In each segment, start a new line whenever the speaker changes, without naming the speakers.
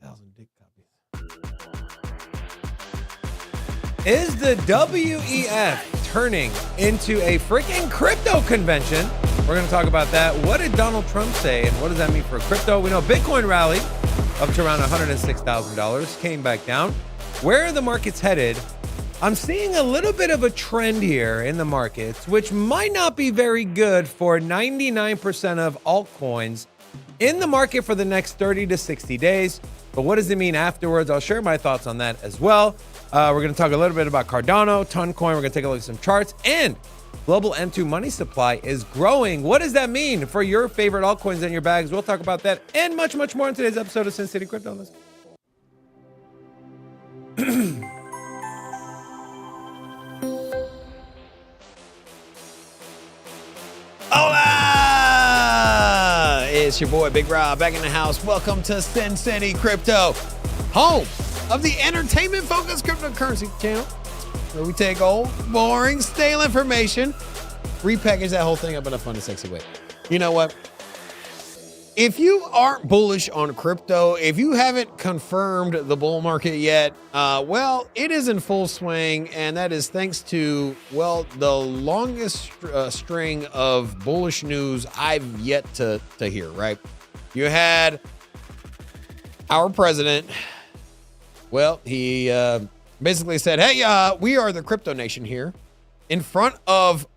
6,000 dick copies.
Is the WEF turning into a freaking crypto convention? We're going to talk about that. What did Donald Trump say, and what does that mean for crypto? We know Bitcoin rallied up to around $106,000, came back down. Where are the markets headed? I'm seeing a little bit of a trend here in the markets, which might not be very good for 99% of altcoins in the market for the next 30 to 60 days. But what does it mean afterwards? I'll share my thoughts on that as well. We're going to talk a little bit about Cardano, Toncoin. We're going to take a look at some charts, and global M2 money supply is growing. What does that mean for your favorite altcoins in your bags? We'll talk about that and much, much more in today's episode of Sin City Crypto. Let's go.
Hola! It's your boy Big Rob back in the house. Welcome to Sin City Crypto, home of the entertainment-focused cryptocurrency channel, where we take old, boring, stale information, repackage that whole thing up in a fun and sexy way. You know what? If you aren't bullish on crypto, if you haven't confirmed the bull market yet, well, it is in full swing, and that is thanks to, well, the longest string of bullish news I've yet to hear, right? You had our president, well, he basically said, hey, we are the crypto nation here in front of,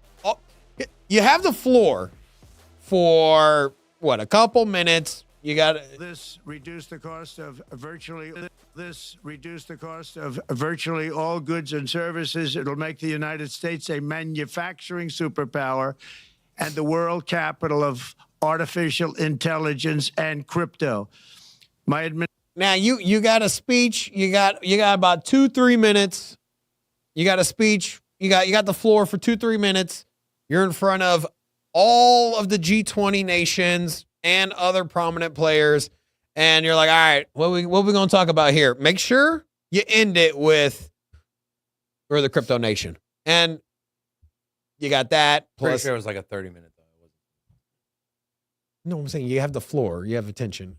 you have the floor for what, a couple minutes. You got
this reduce the cost of virtually all goods and services. It'll make the United States a manufacturing superpower and the world capital of artificial intelligence and crypto.
Now you got a speech. You got about 2-3 minutes. You got a speech. You got the floor for 2-3 minutes. You're in front of all of the G20 nations and other prominent players, and you're like, all right, what we going to talk about here? Make sure you end it with, we're the crypto nation. And you got that.
Pretty sure it was like a 30-minute.
No, I'm saying you have the floor. You have attention.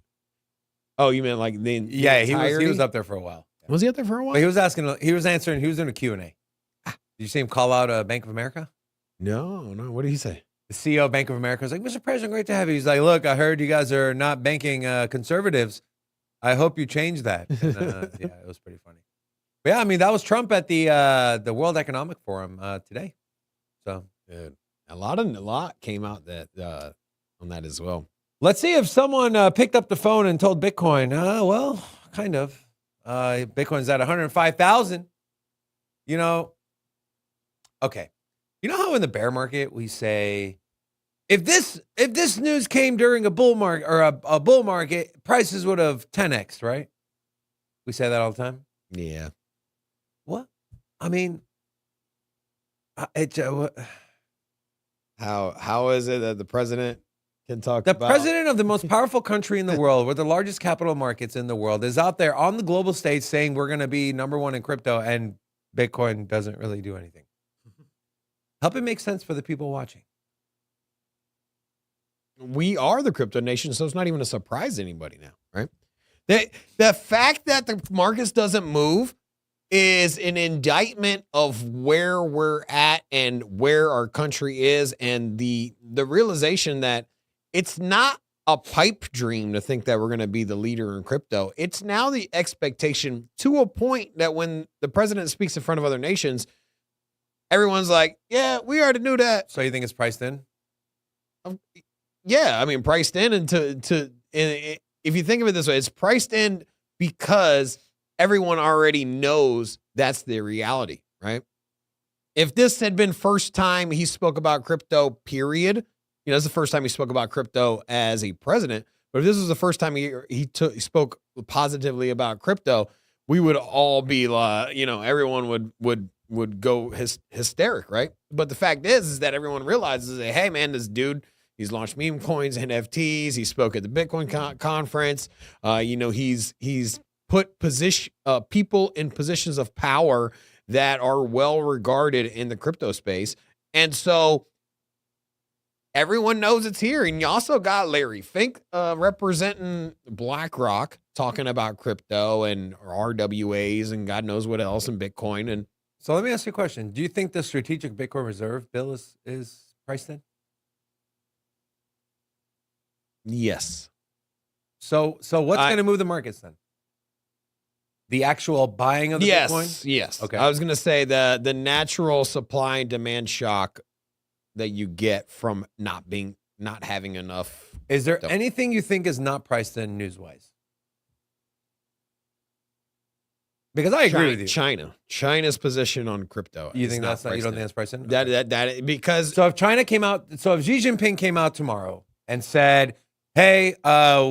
Oh, you meant like the
Yeah, he was up there for a while.
Was he up there for a while?
But he was answering, he was doing a Q&A. Did you see him call out Bank of America?
No. What did he say?
The CEO of Bank of America was like, Mr. President, great to have you. He's like, look, I heard you guys are not banking conservatives. I hope you change that. And, yeah, it was pretty funny. But yeah, I mean, that was Trump at the World Economic Forum today. So
a lot came out that on that as well.
Let's see if someone picked up the phone and told Bitcoin. Well, kind of. Bitcoin's at 105,000. You know, okay. You know how in the bear market we say, if this news came during a bull market or a bull market, prices would have 10x, right? We say that all the time.
Yeah.
What? I mean,
how is it that the president can talk
about? The president of the most powerful country in the world, with the largest capital markets in the world, is out there on the global stage saying we're going to be #1 in crypto, and Bitcoin doesn't really do anything. Help it make sense for the people watching.
We are the crypto nation, so it's not even a surprise to anybody now, right? The fact that the markets doesn't move is an indictment of where we're at and where our country is, and the realization that it's not a pipe dream to think that we're going to be the leader in crypto. It's now the expectation, to a point that when the president speaks in front of other nations, everyone's like, yeah, we already knew that.
So you think it's priced in?
Yeah, I mean, priced in, and if you think of it this way, it's priced in because everyone already knows that's the reality, right? If this had been first time he spoke about crypto, period, it's the first time he spoke about crypto as a president. But if this was the first time he spoke positively about crypto, we would all be like, everyone would go hysteric, right? But the fact is that everyone realizes that, hey, man, this dude, he's launched meme coins, NFTs. He spoke at the Bitcoin conference. He's put people in positions of power that are well regarded in the crypto space. And so everyone knows it's here. And you also got Larry Fink representing BlackRock, talking about crypto and RWAs and God knows what else and Bitcoin. And
So let me ask you a question. Do you think the strategic Bitcoin reserve bill is priced in?
yes,
So what's going to move the markets then? The actual buying of the Bitcoin?
yes.
Okay.
I was going to say the natural supply and demand shock that you get from not having enough.
Is there
Don't.
anything you think is not priced in news-wise? Because I agree with you.
China's position on crypto.
You
is
think
not
that's not, you don't
priced
think that's priced in?
that because
So if China came out, so if Xi Jinping came out tomorrow and said, hey,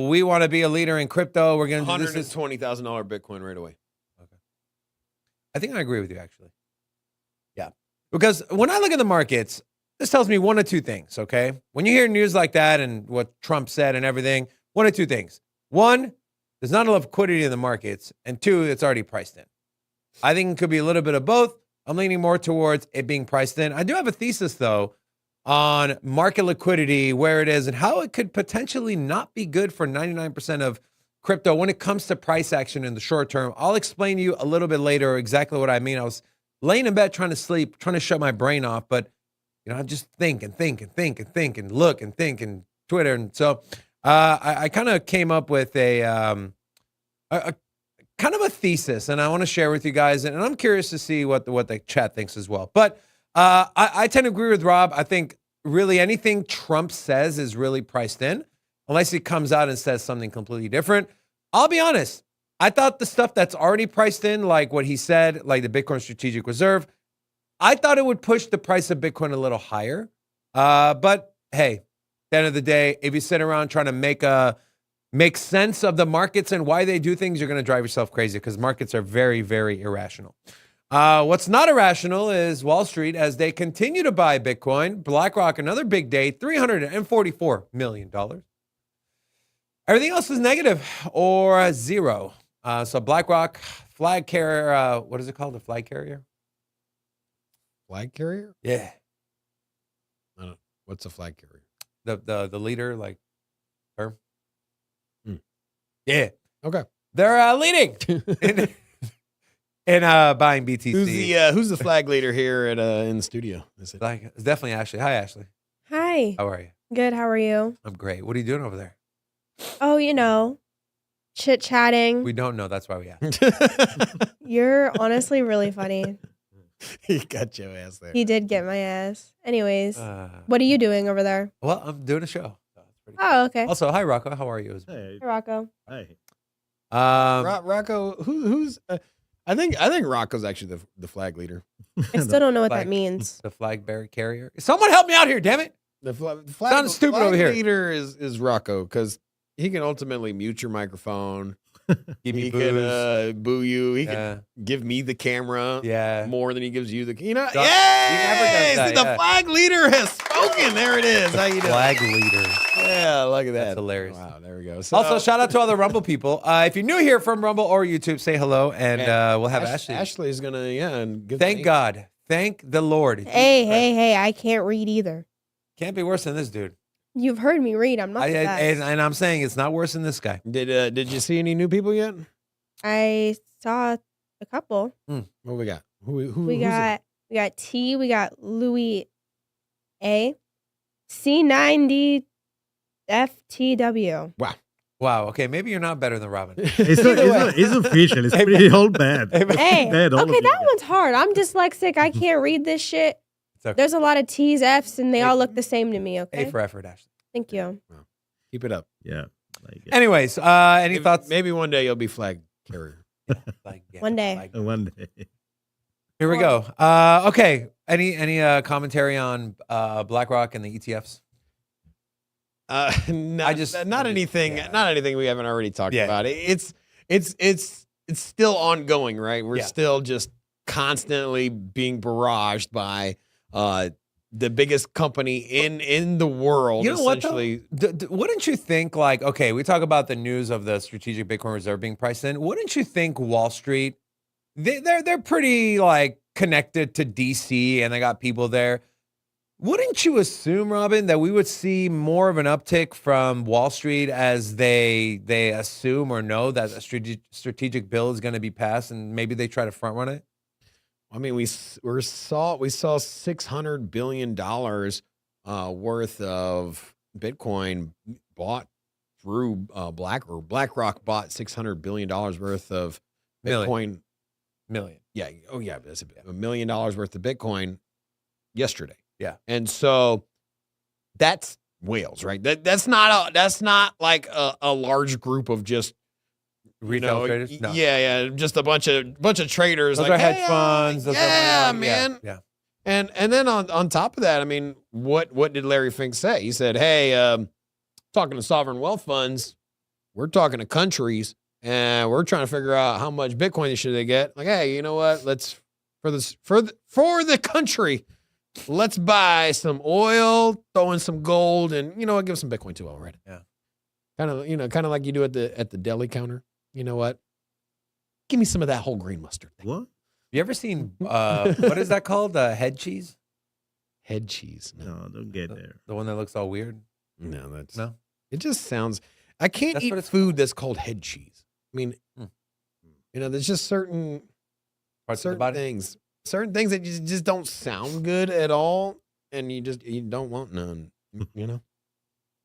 we want to be a leader in crypto, we're going to do this.
$120,000 Bitcoin right away.
Okay. I think I agree with you, actually. Yeah. Because when I look at the markets, this tells me one of two things, okay? When you hear news like that and what Trump said and everything, one of two things. One, there's not enough liquidity in the markets. And two, it's already priced in. I think it could be a little bit of both. I'm leaning more towards it being priced in. I do have a thesis, though, on market liquidity, where it is, and how it could potentially not be good for 99% of crypto when it comes to price action in the short term. I'll explain to you a little bit later exactly what I mean. I was laying in bed trying to sleep, trying to shut my brain off, but I just think and look and think and Twitter. And so I kind of came up with a kind of a thesis, and I want to share with you guys, and I'm curious to see what the chat thinks as well. But I tend to agree with Rob. I think really anything Trump says is really priced in, unless he comes out and says something completely different. I'll be honest. I thought the stuff that's already priced in, like what he said, like the Bitcoin strategic reserve, I thought it would push the price of Bitcoin a little higher. But hey, at the end of the day, if you sit around trying to make sense of the markets and why they do things, you're going to drive yourself crazy because markets are very, very irrational. What's not irrational is Wall Street as they continue to buy Bitcoin. BlackRock, another big day, $344 million. Everything else is negative or zero. So BlackRock, flag carrier, what is it called? The flag carrier?
Flag carrier?
Yeah.
I don't know. What's a flag carrier?
The leader, like, term?
Hmm.
Yeah.
Okay.
They're leading in buying BTC.
Who's the flag leader here in the studio? Is it?
It's definitely Ashley. Hi, Ashley.
Hi.
How are you?
Good. How are you?
I'm great. What are you doing over there?
Oh, chit-chatting.
We don't know. That's why we asked.
You're honestly really funny.
He got your ass there.
He did get my ass. Anyways, what are you doing over there?
Well, I'm doing a show. So it's pretty cool.
Oh, okay.
Also, hi, Rocco. How are you?
Hey,
Hey, Rocco.
hey.
Rocco, who's? I think Rocco's actually the flag leader.
I still don't know what
Flag-
that means.
The flag bearer carrier. Someone help me out here, damn it.
The flag
Sounding stupid
flag
over here.
leader is Rocco because he can ultimately mute your microphone.
Give me
He
booze.
can boo you. He
Yeah.
can give me the camera
Yeah.
more than he gives you the.
He never does
Yes!
that,
The
yeah.
flag leader has spoken. There it is. How you doing?
Flag leader.
Yeah, look at that.
That's hilarious.
Wow, there we go. So,
Also, shout out to all the Rumble people. If you're new here from Rumble or YouTube, say hello, and we'll have Ashley.
Ashley's gonna and give
Thank God. Thank the Lord.
Hey, I can't read either.
Can't be worse than this dude.
You've heard me read. I'm not the best.
And I'm saying it's not worse than this guy.
Did you see any new people yet?
I saw a couple.
What we got? Who
We
who's it?
got T. We got Louis A. C9D FTW.
Wow. Okay, maybe you're not better than Robin.
It's official. It's pretty all bad.
Hey,
Bad, all
okay,
of you
that
guys.
one's hard. I'm dyslexic. I can't read this shit.
It's okay.
There's a lot of T's, F's, and they
Hey.
all look the same to me, okay?
A for effort, Ashley.
Thank you.
Keep it up.
Yeah. Like,
Anyways, any thoughts?
Maybe one day you'll be flag carrier.
One day.
one day.
Here we go. Okay. Any commentary on BlackRock and the ETFs?
Not anything.
Yeah.
Not anything we haven't already talked
Yeah.
about. It's still ongoing, right? We're
Yeah.
still just constantly being barraged by the biggest company in the world.
You know what, though?
essentially.
Wouldn't you think, like, okay, we talk about the news of the strategic Bitcoin reserve being priced in. Wouldn't you think Wall Street, they're pretty, like, connected to DC and they got people there. Wouldn't you assume, Robin, that we would see more of an uptick from Wall Street as they assume or know that a strategic bill is going to be passed, and maybe they try to front run it?
I mean, we saw $600 billion worth of Bitcoin bought through BlackRock bought $600 billion worth of Bitcoin.
Million.
Yeah. Oh yeah. That's $1 million worth of Bitcoin yesterday.
Yeah.
And so that's whales, right? That's not like a large group of just
retail traders. No.
Yeah, just a bunch of traders.
Those
like,
are hedge funds. Those
yeah,
are,
man.
Yeah.
And then on top of that, I mean, what did Larry Fink say? He said, "Hey, talking to sovereign wealth funds, we're talking to countries, and we're trying to figure out how much Bitcoin should they get. Like, hey, you know what? Let's for the country." Let's buy some oil, throw in some gold, and you know what? Give some Bitcoin too already.
Yeah,
kind of like you do at the deli counter. You know what? Give me some of that whole green mustard thing.
What?
You ever seen what is that called? Head cheese?
Head cheese?
No, don't get there.
The one that looks all weird.
No, that's
no.
It just sounds. I can't
That's
eat
what it's
food that's called head cheese. I mean, there's just certain
Parts of the body?
things. Certain things that just don't sound good at all, and you don't want none, you know?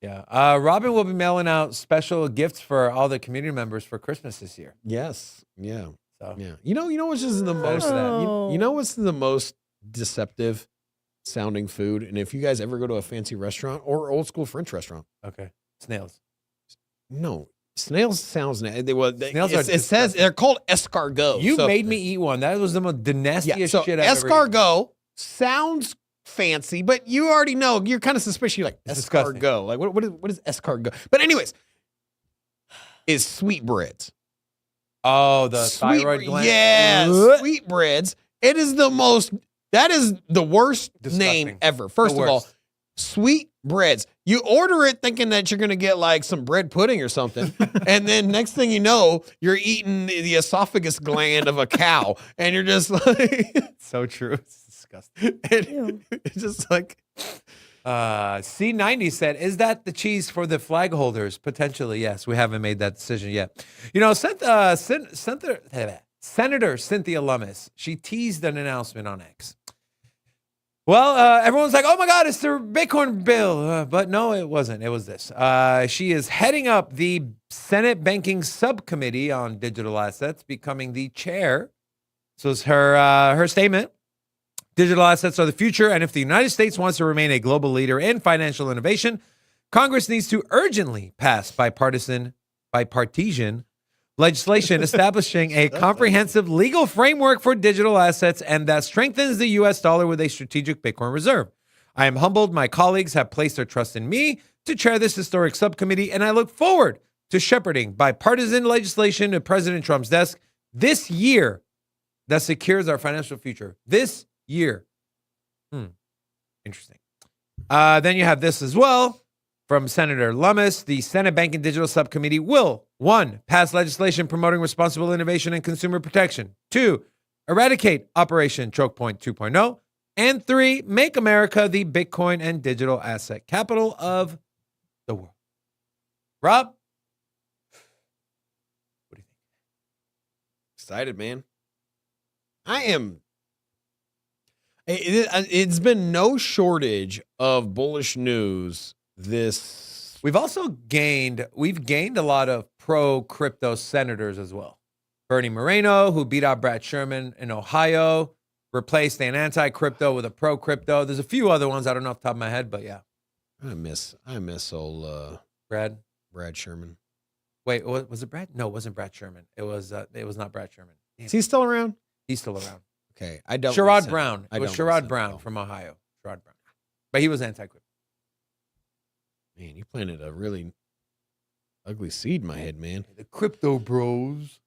Yeah. Robin will be mailing out special gifts for all the community members for Christmas this year.
Yes. Yeah.
So
Yeah. You know what's just the most
Oh.
you know what's the most deceptive sounding food? And if you guys ever go to a fancy restaurant or old school French restaurant,
okay. Snails.
no. Snails sounds
Snails are
it says they're called escargot.
You made me eat one. That was the most nastiest
so
shit I've ever eaten.
escargot sounds fancy, but you already know. You're kind of suspicious. You're like,
It's
escargot.
disgusting.
Like, what is escargot? But anyways, is sweetbreads.
Oh, the thyroid gland.
Yeah, sweetbreads. That is the worst
Disgusting.
name ever. First
The
of all,
worst.
sweetbreads. You order it thinking that you're going to get like some bread pudding or something. And then next thing you know, you're eating the esophagus gland of a cow. And you're just like,
So true. It's disgusting.
it's just like,
C90 said, is that the cheese for the flag holders? Potentially, yes. We haven't made that decision yet. You know, Senator Cynthia Lummis, she teased an announcement on X. Well, everyone's like, oh my God, it's the Bitcoin bill. But no, it wasn't. It was this. She is heading up the Senate Banking Subcommittee on Digital Assets, becoming the chair. So it's her statement. Digital assets are the future, and if the United States wants to remain a global leader in financial innovation, Congress needs to urgently pass bipartisan legislation establishing a comprehensive legal framework for digital assets and that strengthens the U.S. dollar with a strategic Bitcoin reserve. I am humbled my colleagues have placed their trust in me to chair this historic subcommittee, and I look forward to shepherding bipartisan legislation to President Trump's desk this year that secures our financial future. This year. Interesting. Then you have this as well from Senator Lummis. The Senate Banking Digital Subcommittee will, 1, pass legislation promoting responsible innovation and consumer protection. 2, eradicate Operation Choke Point 2.0. And 3, make America the Bitcoin and digital asset capital of the world. Rob? What do you think?
excited, man. I am. It's been no shortage of bullish news this.
We've gained a lot of pro-crypto senators as well. Bernie Moreno, who beat out Brad Sherman in Ohio, replaced an anti-crypto with a pro-crypto. There's a few other ones I don't know off the top of my head, but yeah.
I miss old
Brad
Sherman.
Wait, was it Brad? No, it wasn't Brad Sherman. It was not Brad Sherman. Damn.
Is he still around?
He's still around.
Okay, I don't.
Sherrod
listen.
Brown.
I
It was
don't
Sherrod
listen.
Brown
Oh.
from Ohio. Sherrod Brown. But he was anti-crypto.
Man, you planted a really ugly seed in my head, man.
The crypto bros.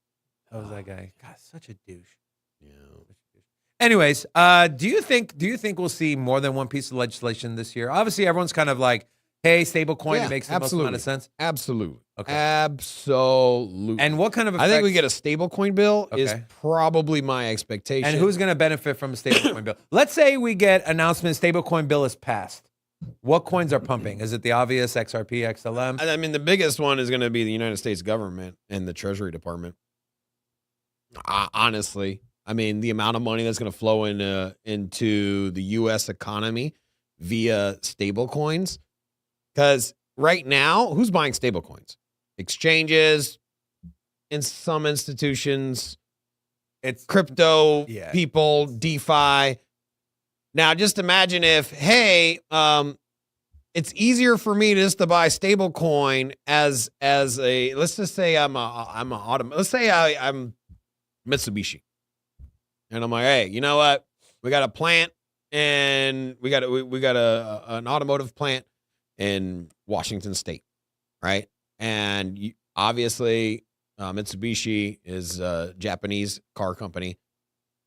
That was that guy. God, such a douche.
Yeah.
Anyways, do you think we'll see more than one piece of legislation this year? Obviously, everyone's kind of like hey, stable coin,
Yeah,
it makes the most amount of sense?
Absolutely.
Okay.
Absolutely.
And what kind of
I think we
effects-
get a stable coin bill is
Okay.
probably my expectation.
And who's going to benefit from a stablecoin bill? Let's say we get announcement stablecoin bill is passed. What coins are pumping? Is it the obvious XRP, XLM?
I mean, the biggest one is going to be the United States government and the Treasury Department. Honestly, I mean, the amount of money that's going to flow into the U.S. economy via stable coins. Because right now, who's buying stable coins? Exchanges, in some institutions,
It's
crypto
Yeah.
people, DeFi. Now, just imagine if, hey, it's easier for me just to buy stable coin as a, let's just say I'm Mitsubishi, and I'm like, hey, you know what? We got a plant, and we got an automotive plant in Washington State, right? And obviously, Mitsubishi is a Japanese car company.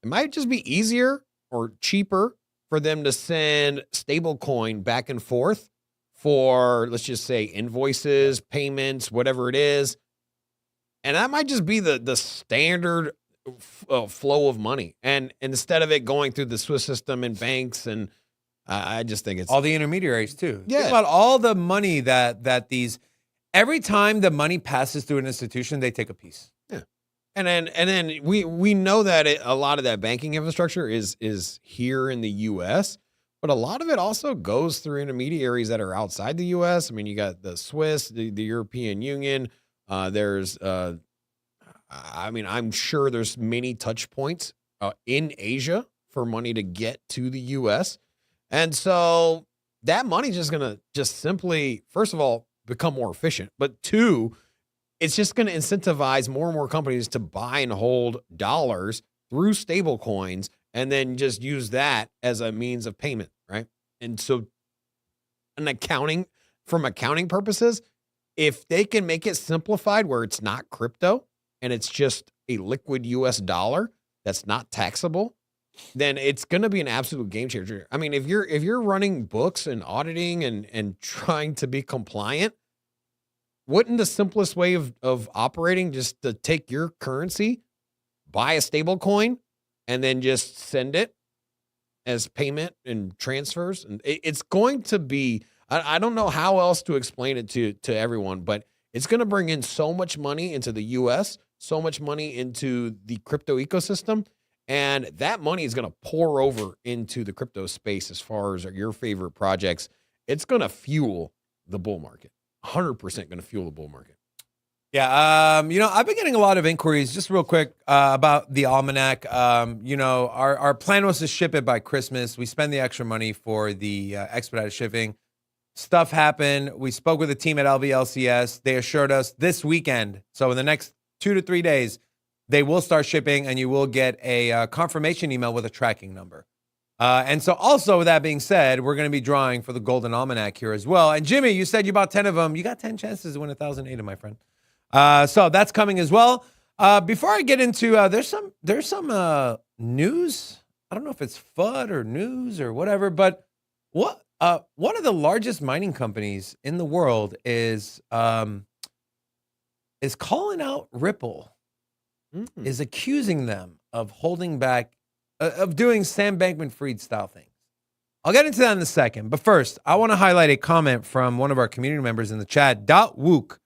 It might just be easier or cheaper for them to send stable coin back and forth for, let's just say, invoices, payments, whatever it is. And that might just be the standard flow of money. And instead of it going through the Swiss system and banks, and I just think it's
all the intermediaries too.
Yeah.
Think about all the money that these, every time the money passes through an institution, they take a piece.
And then we know that a lot of that banking infrastructure is here in the U.S., but a lot of it also goes through intermediaries that are outside the U.S. I mean, you got the Swiss, the European Union. There's, I mean, I'm sure there's many touch points in Asia for money to get to the U.S. And so that money's just going to simply, first of all, become more efficient, but two, it's just going to incentivize more and more companies to buy and hold dollars through stable coins and then just use that as a means of payment, right? And so from accounting purposes, if they can make it simplified where it's not crypto and it's just a liquid US dollar that's not taxable, then it's going to be an absolute game changer. I mean, if you're running books and auditing and trying to be compliant, wouldn't the simplest way of operating just to take your currency, buy a stable coin, and then just send it as payment and transfers? And it's going to be, I don't know how else to explain it to everyone, but it's going to bring in so much money into the U.S., so much money into the crypto ecosystem, and that money is going to pour over into the crypto space as far as your favorite projects. It's going to fuel the bull market. 100% going to fuel the bull market.
Yeah, I've been getting a lot of inquiries, just real quick, about the almanac. Our plan was to ship it by Christmas. We spend the extra money for the expedited shipping. Stuff happened. We spoke with the team at LVLCS. They assured us this weekend, so in the next 2 to 3 days, they will start shipping, and you will get a confirmation email with a tracking number. And so also, with that being said, we're going to be drawing for the Golden Almanac here as well. And Jimmy, you said you bought 10 of them. You got 10 chances to win 1,000 ADA, my friend. So that's coming as well. Before I get into, there's some news. I don't know if it's FUD or news or whatever, but one of the largest mining companies in the world is calling out Ripple, is accusing them of holding back, of doing Sam Bankman-Fried style things. I'll get into that in a second. But first, I want to highlight a comment from one of our community members in the chat. Wook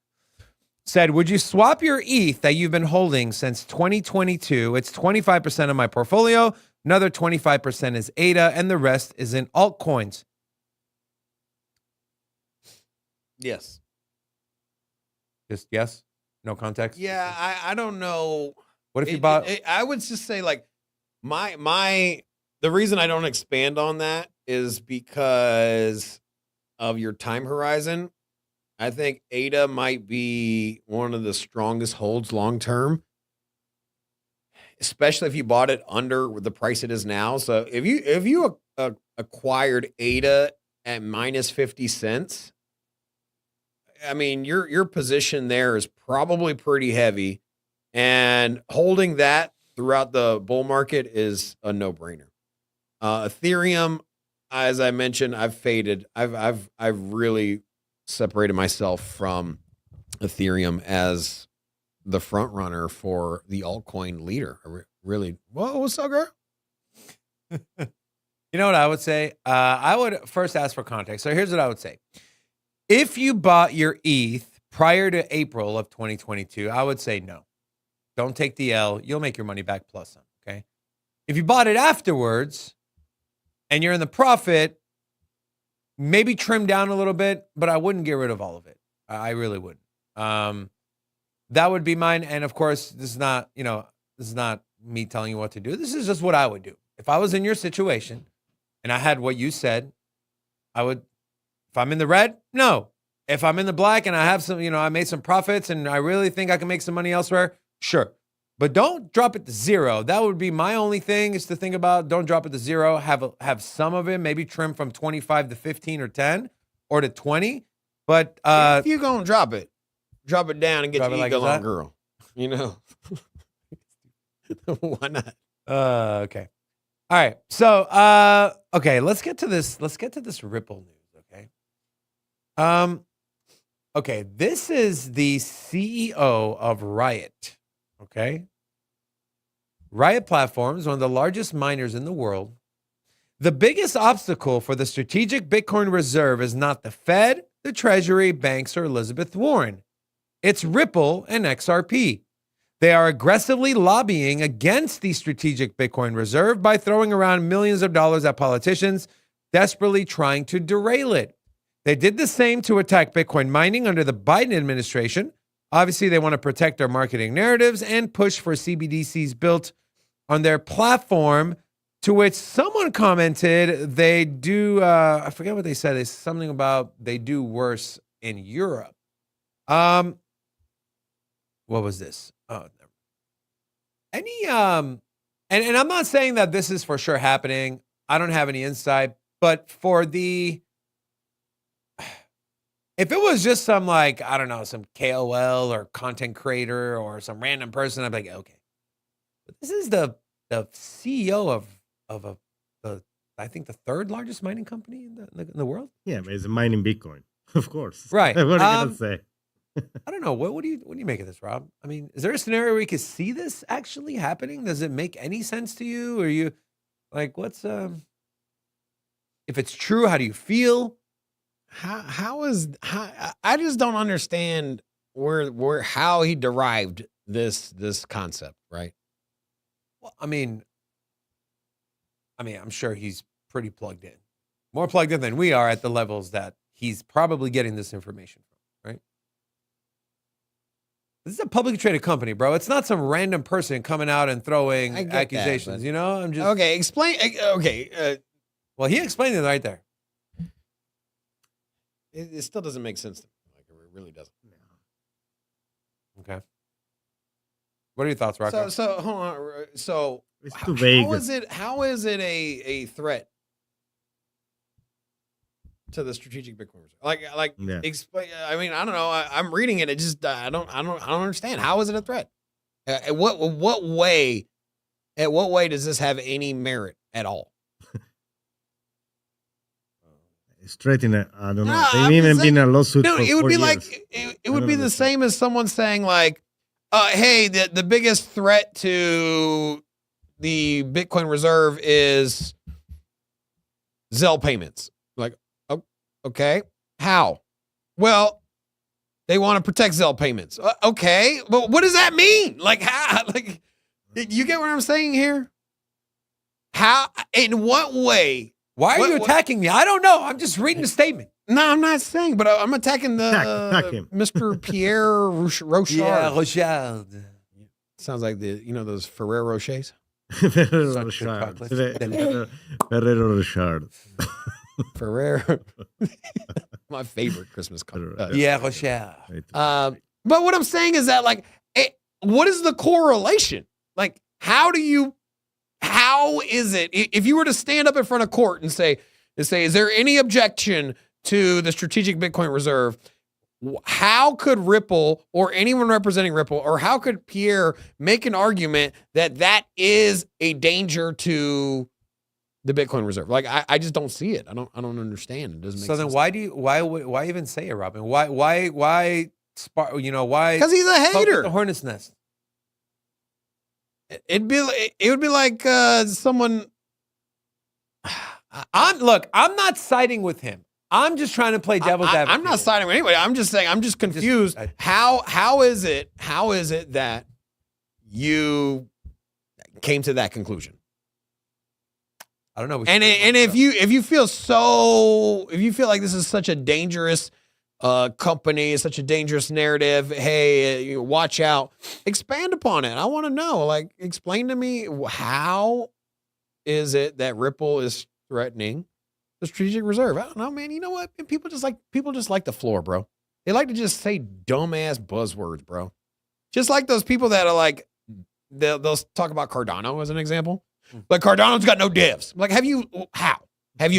said, would you swap your ETH that you've been holding since 2022? It's 25% of my portfolio. Another 25% is ADA, and the rest is in altcoins.
Yes.
Just yes? No context?
Yeah, I don't know.
What if you bought...
I would just say, like, the reason I don't expand on that is because of your time horizon. I think ADA might be one of the strongest holds long term, especially if you bought it under the price it is now. So if you acquired ADA at minus 50 cents, I mean, your position there is probably pretty heavy, and holding that throughout the bull market is a no-brainer. Ethereum, as I mentioned, I've faded. I've really separated myself from Ethereum as the front runner for the altcoin leader. Really, what's up, girl?
You know what I would say? I would first ask for context. So here's what I would say. If you bought your ETH prior to April of 2022, I would say no. Don't take the L. You'll make your money back plus some, okay? If you bought it afterwards and you're in the profit, maybe trim down a little bit, but I wouldn't get rid of all of it. I really wouldn't. That would be mine. And of course, this is not me telling you what to do. This is just what I would do. If I was in your situation and I had what you said, I would, if I'm in the red, no. If I'm in the black and I have some, I made some profits and I really think I can make some money elsewhere, sure. But don't drop it to zero. That would be my only thing is to think about. Don't drop it to zero. Have some of it, maybe trim from 25 to 15 or 10 or to 20. But
if you're going to drop it down and get your
like
eagle on, girl. Why not?
Okay. All right. So, okay, let's get to this Ripple news, okay? Okay, this is the CEO of Riot, okay? Riot Platforms, one of the largest miners in the world. The biggest obstacle for the strategic Bitcoin reserve is not the Fed, the Treasury, banks, or Elizabeth Warren. It's Ripple and XRP. They are aggressively lobbying against the strategic Bitcoin reserve by throwing around millions of dollars at politicians, desperately trying to derail it. They did the same to attack Bitcoin mining under the Biden administration. Obviously, they want to protect their marketing narratives and push for CBDCs built on their platform, to which someone commented they do, I forget what they said. It's something about they do worse in Europe. What was this? Oh, and I'm not saying that this is for sure happening. I don't have any insight, but if it was just some some KOL or content creator or some random person, I'd be like, okay. But this is the CEO of I think the third largest mining company in the world.
Yeah, but it's mining Bitcoin, of course.
Right.
What are you gonna say?
I don't know. What do you make of this, Rob? I mean, is there a scenario where you could see this actually happening? Does it make any sense to you? Or you like what's if it's true, how do you feel?
I just don't understand how he derived this concept, right?
Well, I mean, I'm sure he's pretty plugged in. More plugged in than we are at the levels that he's probably getting this information from, right? This is a publicly traded company, bro. It's not some random person coming out and throwing accusations, I'm just
okay. Explain. Okay.
Well, he explained it right there.
It still doesn't make sense to me. Like it really doesn't.
Okay. What are your thoughts, Rocco?
So hold on. So
It's too vague.
How is it a threat to the strategic Bitcoin reserve?
Yeah.
Explain. I mean, I don't know. I'm reading it. It just I don't understand. How is it a threat? At what way? At what way does this have any merit at all?
Straight in a, I don't know.
No,
They've even been a lawsuit.
No,
for
it would
4
be
years.
like it would be the same as someone saying like, hey, the biggest threat to the Bitcoin reserve is Zelle payments. Like, oh, okay, how? Well, they want to protect Zelle payments. Okay, but what does that mean? Like, how? Like, you get what I'm saying here? How? In what way?
Why are you attacking me? I don't know. I'm just reading the statement.
No, I'm not saying, but I'm attacking
Attack him.
Mr. Pierre Rochard.
Yeah, Rochard.
Sounds like those Ferrero Rochers.
Ferrero
Such good
Rochard.
chocolate.
Ferrero Rochard.
Ferrero. My favorite Christmas card.
Yeah, Rochard.
But what I'm saying is that, like, what is the correlation? Like, how is it, if you were to stand up in front of court and say, is there any objection to the strategic Bitcoin reserve? How could Ripple or anyone representing Ripple, or how could Pierre make an argument that is a danger to the Bitcoin reserve. Like I just don't see it. I don't understand. It doesn't make sense.
So then why even say it, Robin? Why why?
Because he's a
poke at
hater.
the hornet's nest.
It would be like someone.
I'm not siding with him. I'm just trying to play devil's advocate.
I'm not siding with anybody. I'm just saying I'm just confused. How is it that you came to that conclusion?
I don't know.
And if you feel like this is such a dangerous company, such a dangerous narrative, hey, watch out. Expand upon it. I want to know. Like, explain to me, how is it that Ripple is threatening the strategic reserve? I don't know, man. You know what? People just like the floor, bro. They like to just say dumbass buzzwords, bro. Just like those people that are like, they'll talk about Cardano as an example. Like, Cardano's got no divs. Like, have you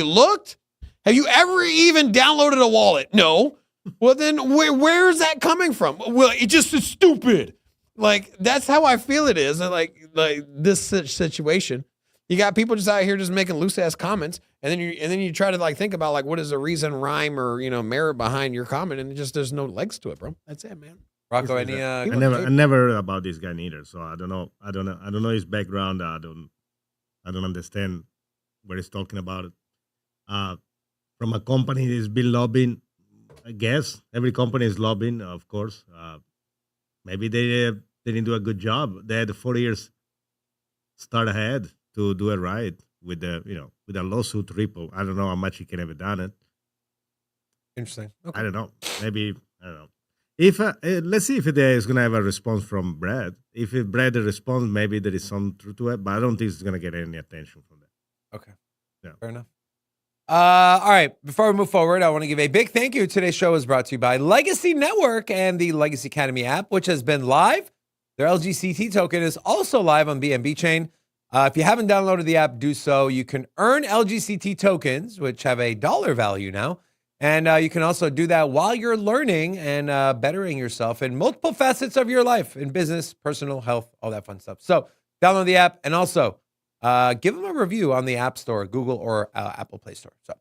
looked? Have you ever even downloaded a wallet? No. Well, then where is that coming from? Well, it just is stupid. Like, that's how I feel it is. And like this situation, you got people just out here just making loose ass comments, and then you try to like think about like what is the reason, rhyme, or merit behind your comment, and there's no legs to it, bro. That's it, man.
Rocco, any
I never heard about this guy neither, so I don't know his background. I don't understand what he's talking about. From a company that's been lobbying, I guess every company is lobbying, of course. Maybe they didn't do a good job. They had 4 years start ahead to do it right with with a lawsuit Ripple. I don't know how much he can have done it.
Interesting. Okay.
I don't know. Maybe I don't know. If let's see if there is gonna have a response from Brad. If Brad responds, maybe there is some truth to it, but I don't think it's gonna get any attention from that.
Okay.
Yeah.
Fair enough. All right. Before we move forward, I want to give a big thank you. Today's show is brought to you by Legacy Network and the Legacy Academy app, which has been live. Their LGCT token is also live on BNB Chain. If you haven't downloaded the app, do so. You can earn LGCT tokens, which have a dollar value now. And you can also do that while you're learning and bettering yourself in multiple facets of your life, in business, personal, health, all that fun stuff. So download the app, and also give them a review on the App Store, Google, or Apple Play Store. So,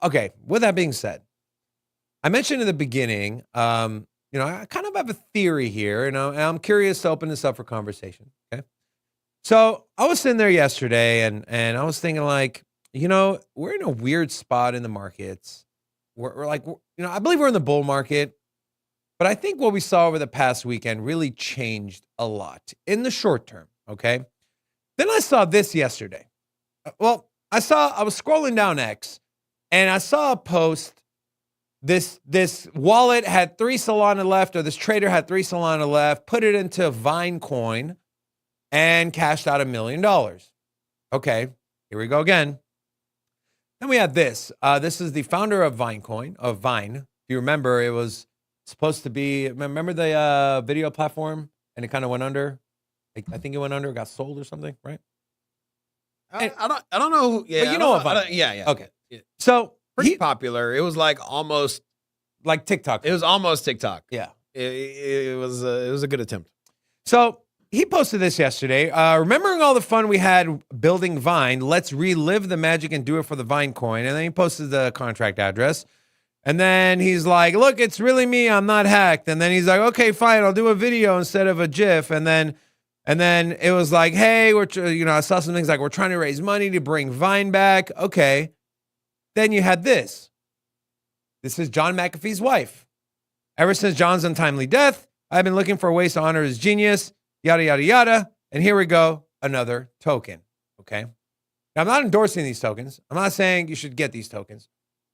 okay. With that being said, I mentioned in the beginning, I kind of have a theory here, and I'm curious to open this up for conversation. Okay. So I was sitting there yesterday, and I was thinking, like, we're in a weird spot in the markets. We're like, I believe we're in the bull market, but I think what we saw over the past weekend really changed a lot in the short term. Okay. Then I saw this yesterday. Well, I was scrolling down X, and I saw a post. This wallet had 3 Solana left, or this trader had 3 Solana left, put it into Vine coin, and cashed out $1 million. Okay, here we go again. Then we have this. This is the founder of Vine. If you remember, it was supposed to be, remember the video platform, and it kind of went under? I think it went under, got sold or something, right?
I don't know. Yeah,
but you know what Vine.
Yeah.
Okay. So
pretty popular. It was like almost
like TikTok.
It was almost TikTok.
Yeah.
It was a good attempt.
So he posted this yesterday. Remembering all the fun we had building Vine, let's relive the magic and do it for the Vine coin. And then he posted the contract address. And then he's like, look, it's really me. I'm not hacked. And then he's like, okay, fine. I'll do a video instead of a GIF. And then it was like, hey, I saw some things like, we're trying to raise money to bring Vine back. Okay. Then you had this. This is John McAfee's wife. Ever since John's untimely death, I've been looking for ways to honor his genius, yada, yada, yada. And here we go, another token. Okay. Now, I'm not endorsing these tokens. I'm not saying you should get these tokens.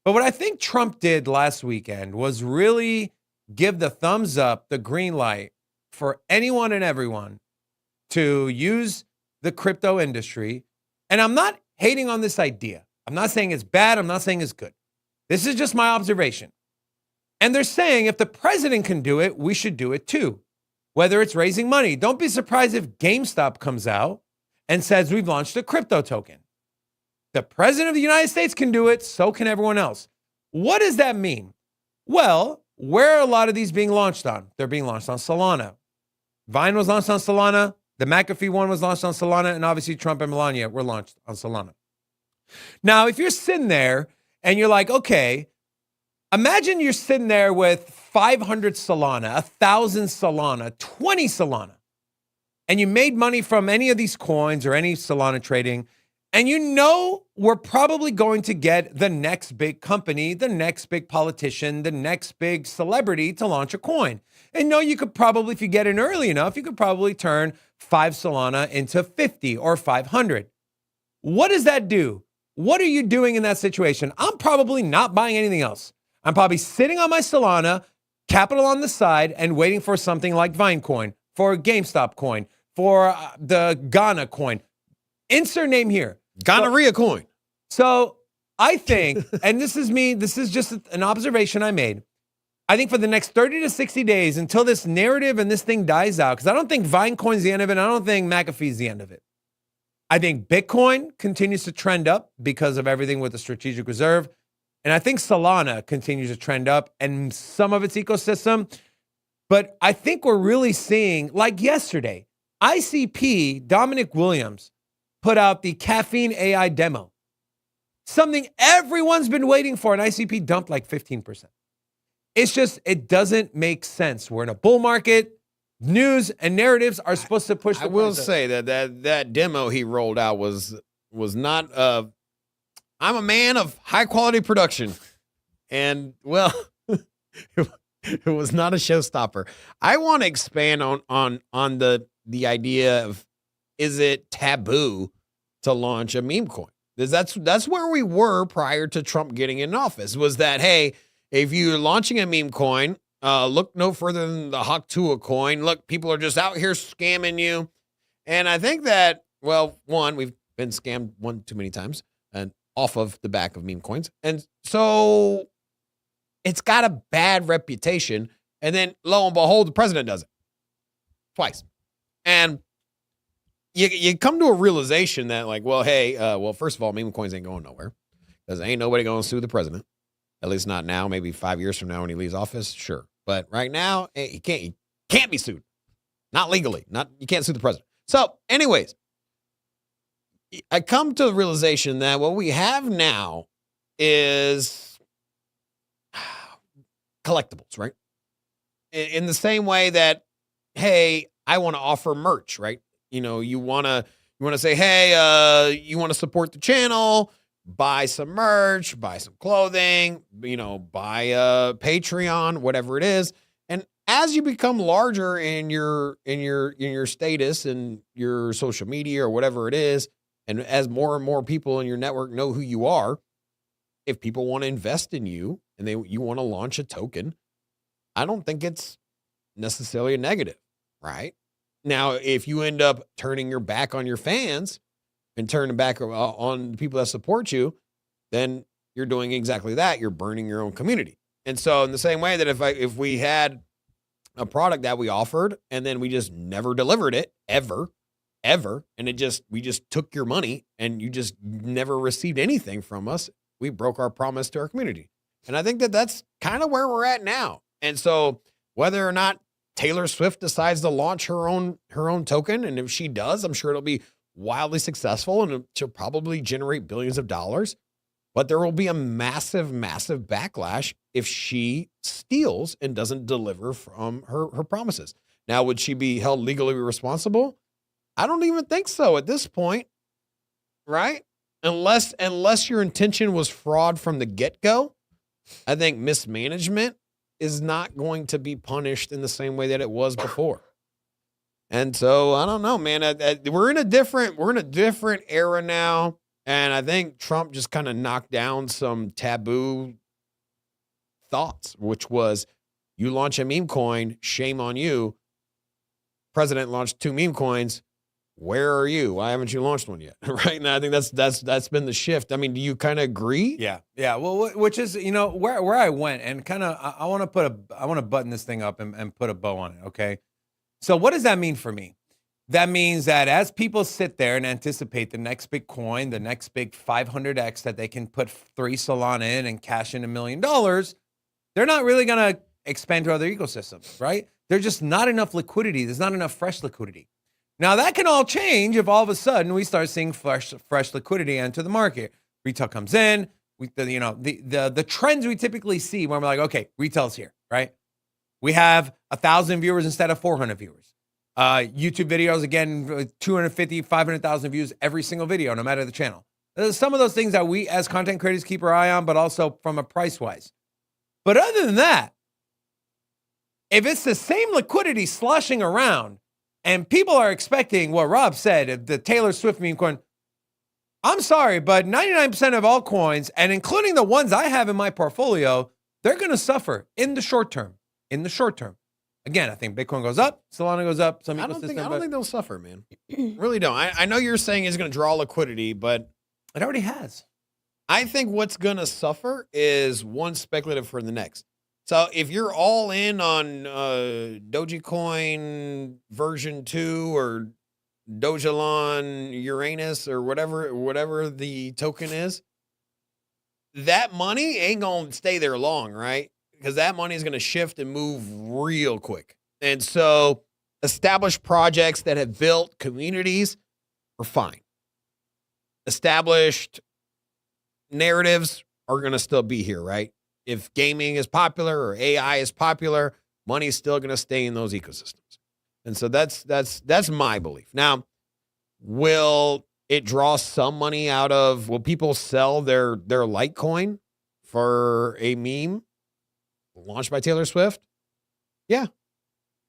But what I think Trump did last weekend was really give the thumbs up, the green light for anyone and everyone to use the crypto industry. And I'm not hating on this idea. I'm not saying it's bad. I'm not saying it's good. This is just my observation. And they're saying if the president can do it, we should do it too. Whether it's raising money. Don't be surprised if GameStop comes out and says we've launched a crypto token. The president of the United States can do it, so can everyone else. What does that mean? Well, where are a lot of these being launched on? They're being launched on Solana. Vine was launched on Solana. The McAfee one was launched on Solana. And obviously Trump and Melania were launched on Solana. Now, if you're sitting there and you're like, okay, imagine you're sitting there with 500 Solana, 1,000 Solana, 20 Solana, and you made money from any of these coins or any Solana trading, and you know we're probably going to get the next big company, the next big politician, the next big celebrity to launch a coin. And no, you could probably, if you get in early enough, you could probably turn 5 Solana into 50 or 500. What does that do? What are you doing in that situation? I'm probably not buying anything else. I'm probably sitting on my Solana, capital on the side, and waiting for something like Vinecoin, for GameStop coin, for the Ghana coin. Insert name here.
Gonorrhea coin.
So I think, and this is just an observation I made. I think for the next 30 to 60 days until this narrative and this thing dies out, because I don't think Vinecoin's the end of it. And I don't think McAfee's the end of it. I think Bitcoin continues to trend up because of everything with the strategic reserve. And I think Solana continues to trend up and some of its ecosystem. But I think we're really seeing, like yesterday, ICP, Dominic Williams, put out the caffeine AI demo. Something everyone's been waiting for, and ICP dumped like 15%. It's just, it doesn't make sense. We're in a bull market. News and narratives are supposed to push the
I will
price up.
say that demo he rolled out was not I'm a man of high quality production, and well, it was not a showstopper. I want to expand on the idea of, is it taboo to launch a meme coin? Because that's where we were prior to Trump getting in office. Was that, hey, if you're launching a meme coin, look no further than the Haktua coin. Look, people are just out here scamming you. And I think that, well, one, we've been scammed one too many times and off of the back of meme coins. And so it's got a bad reputation. And then lo and behold, the president does it twice. And you come to a realization that, like, well, hey, first of all, meme coins ain't going nowhere because ain't nobody going to sue the president. At least not now. Maybe 5 years from now when he leaves office, sure. But right now, he can't be sued. Not legally. You can't sue the president. So, anyways, I come to the realization that what we have now is collectibles, right? In the same way that, hey, I want to offer merch, right? You know, you want to say, hey, you want to support the channel, buy some merch, buy some clothing, buy a Patreon, whatever it is. And as you become larger in your status and your social media or whatever it is, and as more and more people in your network know who you are, if people want to invest in you and you want to launch a token, I don't think it's necessarily a negative, right? Now, if you end up turning your back on your fans and turning back on the people that support you, then you're doing exactly that. You're burning your own community. And so in the same way that if we had a product that we offered and then we just never delivered it ever, and we just took your money and you just never received anything from us, we broke our promise to our community. And I think that that's kind of where we're at now. And so whether or not Taylor Swift decides to launch her own token, and if she does, I'm sure it'll be wildly successful and she'll probably generate billions of dollars. But there will be a massive, massive backlash if she steals and doesn't deliver from her promises. Now, would she be held legally responsible? I don't even think so at this point, right? Unless your intention was fraud from the get-go, I think mismanagement is not going to be punished in the same way that it was before. And so I don't know, man. We're in a different era now, and I think Trump just kind of knocked down some taboo thoughts, which was, you launch a meme coin, shame on you. President launched 2 meme coins. Where are you? Why haven't you launched one yet? Right now, I think that's been the shift. I mean, do you kind of agree?
Yeah. Well, which is, where I went, and kind of I want to button this thing up and put a bow on it. Okay. So what does that mean for me? That means that as people sit there and anticipate the next big coin, the next big 500x that they can put 3 Solana in and cash in $1 million, they're not really going to expand to other ecosystems, right? There's just not enough liquidity. There's not enough fresh liquidity. Now, that can all change if all of a sudden we start seeing fresh liquidity enter the market. Retail comes in. The trends we typically see when we're like, okay, retail's here, right? We have 1,000 viewers instead of 400 viewers. YouTube videos, again, 250, 500,000 views every single video, no matter the channel. There's some of those things that we as content creators keep our eye on, but also from a price-wise. But other than that, if it's the same liquidity sloshing around and people are expecting what Rob said, the Taylor Swift meme coin, I'm sorry, but 99% of altcoins, and including the ones I have in my portfolio, they're going to suffer in the short term. In the short term. Again, I think Bitcoin goes up, Solana goes up. I don't think
they'll suffer, man. Really don't. I know you're saying it's going to draw liquidity, but
it already has.
I think what's going to suffer is one speculative for the next. So if you're all in on Dogecoin version 2 or Dogelon Uranus or whatever the token is, that money ain't going to stay there long, right? Because that money is going to shift and move real quick. And so established projects that have built communities are fine. Established narratives are going to still be here, right? If gaming is popular or AI is popular, money is still going to stay in those ecosystems. And so that's my belief. Now, will it draw some money out of, will people sell their Litecoin for a meme launched by Taylor Swift? Yeah.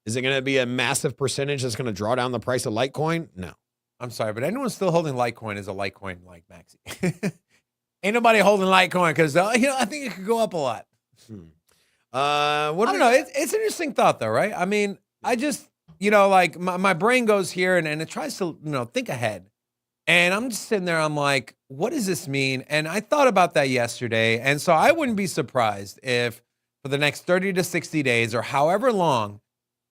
Is it going to be a massive percentage that's going to draw down the price of Litecoin? No.
I'm sorry, but anyone still holding Litecoin is a Litecoin like Maxi. Ain't nobody holding Litecoin because, I think it could go up a lot. I don't know. It's an interesting thought, though, right? I mean, I just, like my brain goes here and it tries to, think ahead. And I'm just sitting there. I'm like, what does this mean? And I thought about that yesterday. And so I wouldn't be surprised if for the next 30 to 60 days or however long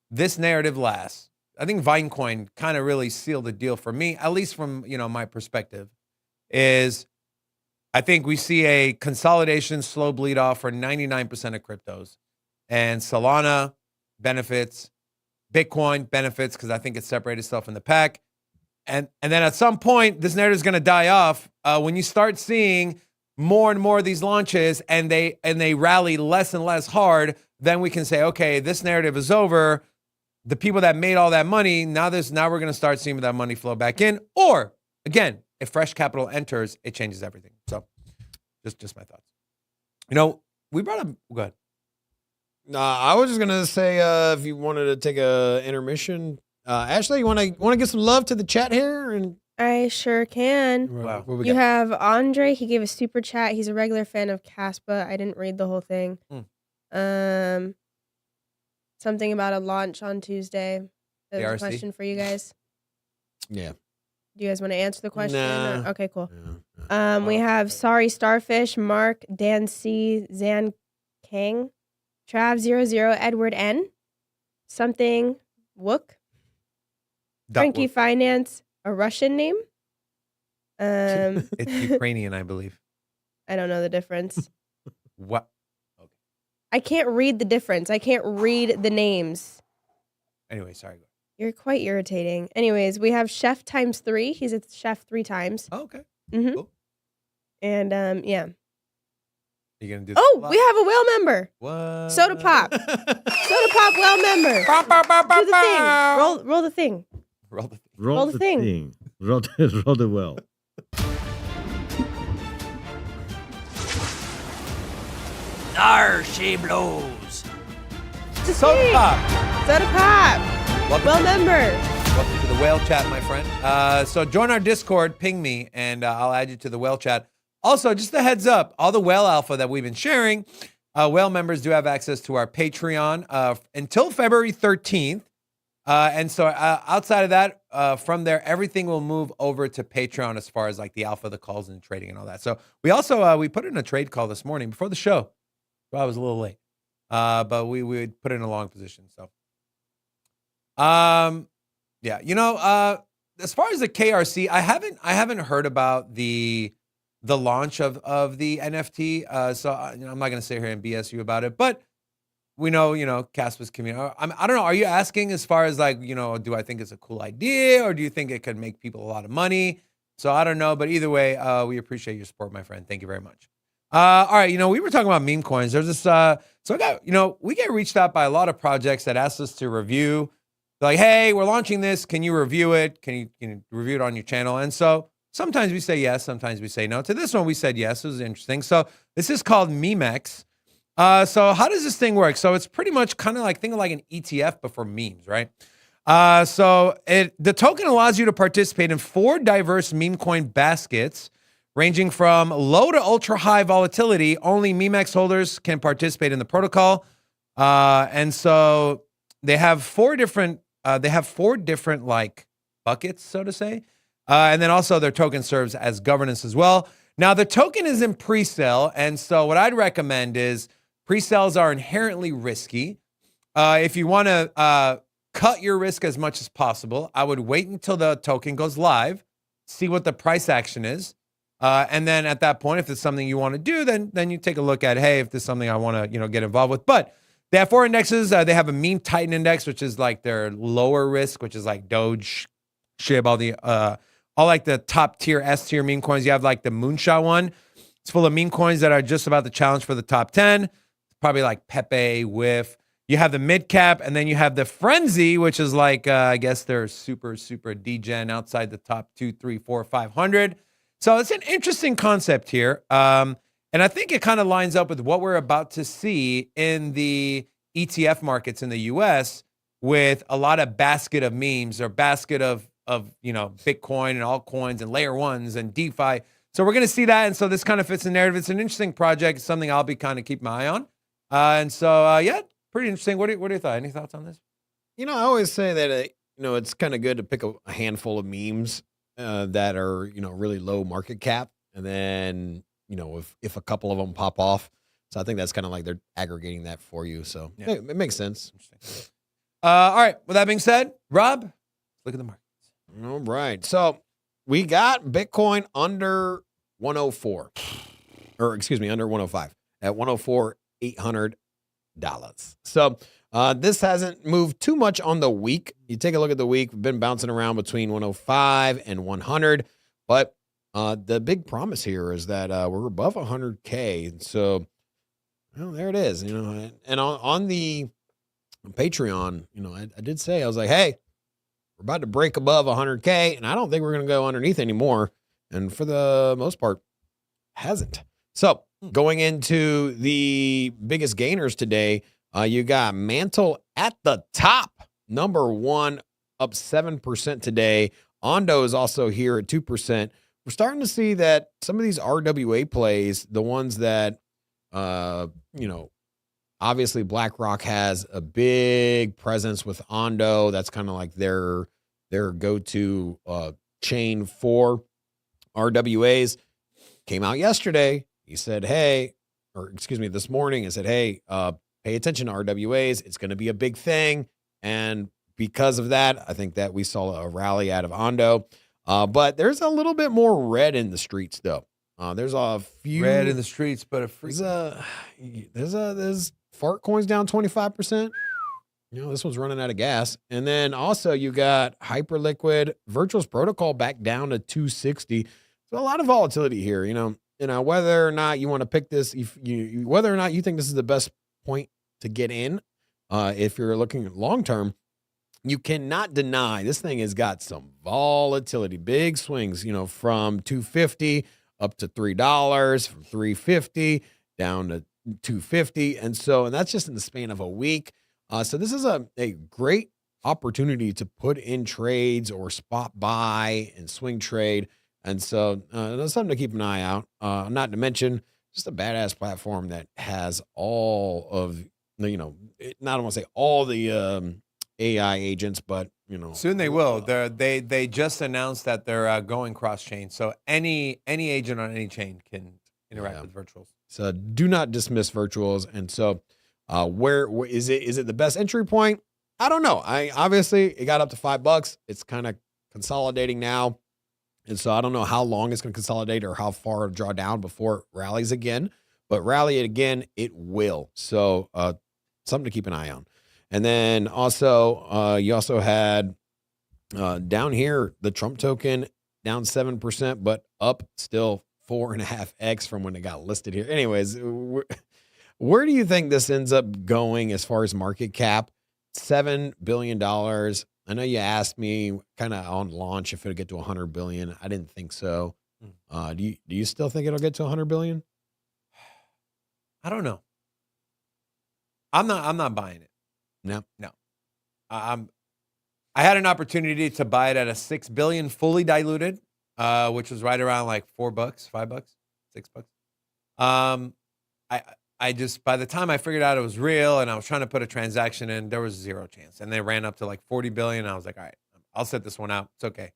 this narrative lasts. I think Vinecoin kind of really sealed the deal for me, at least from, my perspective, is I think we see a consolidation, slow bleed off for 99% of cryptos. And Solana benefits, Bitcoin benefits because I think it separated itself in the pack. And then at some point, this narrative is going to die off when you start seeing more and more of these launches and they rally less and less hard. Then we can say, okay, this narrative is over. The people that made all that money, now we're going to start seeing that money flow back in. Or again, if fresh capital enters, it changes everything. So just my thoughts. We brought up, go ahead.
I was just going to say, if you wanted to take a intermission, Ashley, you want to give some love to the chat here? And
I sure can.
Wow.
You have Andre. He gave a super chat. He's a regular fan of Caspa. I didn't read the whole thing. Something about a launch on Tuesday. That was a question for you guys.
Yeah.
Do you guys want to answer the question?
Nah.
Okay, cool. We have Sorry Starfish, Mark, Dan C, Zan Kang, Trav00, Edward N, something Wook, Frankie Finance, a Russian name.
It's Ukrainian, I believe.
I don't know the difference.
What? Okay.
I can't read the difference. I can't read the names.
Anyway, sorry.
You're quite irritating. Anyways, we have Chef ×3. He's a chef 3 times.
Oh, okay.
Mm-hmm.
Cool.
And yeah.
You gonna do?
Oh, we have a whale member.
What?
Soda Pop. Soda Pop whale member. Do the thing. Roll the thing.
Roll the thing.
Roll the thing. Roll the well.
There she blows.
Soda Pop.
Soda Pop. Whale member.
Welcome to the whale chat, my friend. So join our Discord, ping me, and I'll add you to the whale chat. Also, just a heads up, all the whale alpha that we've been sharing, whale members do have access to our Patreon until February 13th. And so outside of that, from there, everything will move over to Patreon as far as like the alpha, the calls and trading and all that. So we also, we put in a trade call this morning before the show. Well, I was a little late, but we would put in a long position. So, yeah, as far as the KRC, I haven't heard about the launch of the NFT. So I'm not going to sit here and BS you about it, but we know, Caspa's community. I don't know. Are you asking as far as like, do I think it's a cool idea or do you think it could make people a lot of money? So I don't know, but either way, we appreciate your support, my friend. Thank you very much. All right, we were talking about meme coins. There's this, so I got, we get reached out by a lot of projects that ask us to review. They're like, hey, we're launching this. Can you review it? Can you review it on your channel? And so sometimes we say yes, sometimes we say no. To this one, we said yes. It was interesting. So this is called MEMEX. So how does this thing work? So it's pretty much kind of like, think of like an ETF, but for memes, right? So the token allows you to participate in 4 diverse meme coin baskets, ranging from low to ultra high volatility. Only MEMEX holders can participate in the protocol. And so they have 4 different, like buckets, so to say. And then also their token serves as governance as well. Now the token is in pre-sale. And so what I'd recommend is pre-sales are inherently risky. If you want to cut your risk as much as possible, I would wait until the token goes live, see what the price action is. And then at that point, if it's something you want to do, then you take a look at, hey, if this is something I want to, get involved with. But they have 4 indexes. They have a meme Titan index, which is like their lower risk, which is like Doge, SHIB, all like the top tier, S tier meme coins. You have like the Moonshot one. It's full of meme coins that are just about the challenge for the top 10. Probably like Pepe, Whiff. You have the mid cap, and then you have the Frenzy, which is like, I guess they're super, super degen outside the top 2, 3, 4, 500. So it's an interesting concept here. And I think it kind of lines up with what we're about to see in the ETF markets in the US with a lot of basket of memes or basket of Bitcoin and altcoins and layer ones and DeFi. So we're going to see that. And so this kind of fits the narrative. It's an interesting project. It's something I'll be kind of keeping my eye on. And so, yeah, pretty interesting. What are your thoughts? Any thoughts on this?
I always say that, it's kind of good to pick a handful of memes that are, really low market cap. And then, if a couple of them pop off. So I think that's kind of like they're aggregating that for you. So yeah, it makes sense.
All right. With that being said, Rob, look at the markets.
All right. So we got Bitcoin under 104, or excuse me, under 105 at 104,800 $800. So this hasn't moved too much on the week. You take a look at the week, we've been bouncing around between 105 and 100, but the big promise here is that we're above 100K. So, well, there it is, and on the Patreon, I did say, I was like, hey, we're about to break above 100K, and I don't think we're going to go underneath anymore. And for the most part, hasn't. So going into the biggest gainers today, you got Mantle at the top, number one, up 7% today. Ondo is also here at 2%. We're starting to see that some of these RWA plays, the ones that, obviously BlackRock has a big presence with Ondo. That's kind of like their go-to chain for RWAs. Came out yesterday. He said, this morning, and said, hey, pay attention to RWAs. It's going to be a big thing. And because of that, I think that we saw a rally out of Ondo. But there's a little bit more red in the streets, though. There's a few
red in the streets, but
there's fart coins down 25%. This one's running out of gas. And then also you got Hyperliquid Virtuals Protocol back down to 260. So a lot of volatility here, whether or not you want to pick this, whether or not you think this is the best point to get in, if you're looking at long-term, you cannot deny this thing has got some volatility, big swings, from 250 up to $3, from 350 down to 250. And that's just in the span of a week. So this is a great opportunity to put in trades or spot buy and swing trade. And so that's something to keep an eye out. Not to mention just a badass platform that has all of, I don't want to say all the AI agents, but,
soon they will. They just announced that they're going cross-chain. So any agent on any chain can interact with virtuals.
So do not dismiss virtuals. And so where is it? Is it the best entry point? I don't know. Obviously it got up to $5. It's kind of consolidating now. And so I don't know how long it's going to consolidate or how far it'll draw down before it rallies again. But rally it again, it will. So something to keep an eye on. And then also, you also had down here the Trump token down 7%, but up still 4.5x from when it got listed here. Anyways, where do you think this ends up going as far as market cap? $7 billion. I know you asked me kind of on launch if it'll get to 100 billion. I didn't think so. Do you still think it'll get to 100 billion?
I don't know. I'm not buying it.
No.
I had an opportunity to buy it at a 6 billion fully diluted, which was right around like $4, $5, $6. I just, by the time I figured out it was real and I was trying to put a transaction in, there was zero chance. And they ran up to like 40 billion. And I was like, all right, I'll set this one out. It's okay.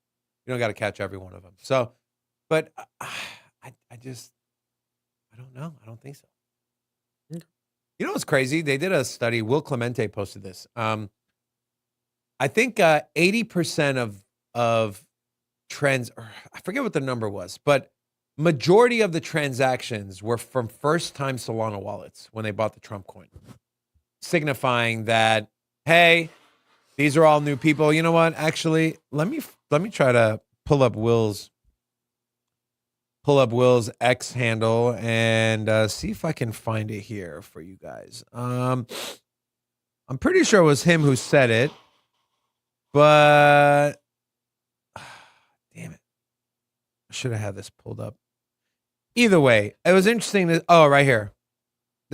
You don't got to catch every one of them. So, but I don't know. I don't think so.
Okay.
You know what's crazy? They did a study. Will Clemente posted this. I think 80% of trends, I forget what the number was, but majority of the transactions were from first-time Solana wallets when they bought the Trump coin, signifying that, hey, these are all new people. You know what? Actually, let me try to pull up Will's X handle and see if I can find it here for you guys. I'm pretty sure it was him who said it, but damn it, I should have had this pulled up. Either way, it was interesting that, oh, right here.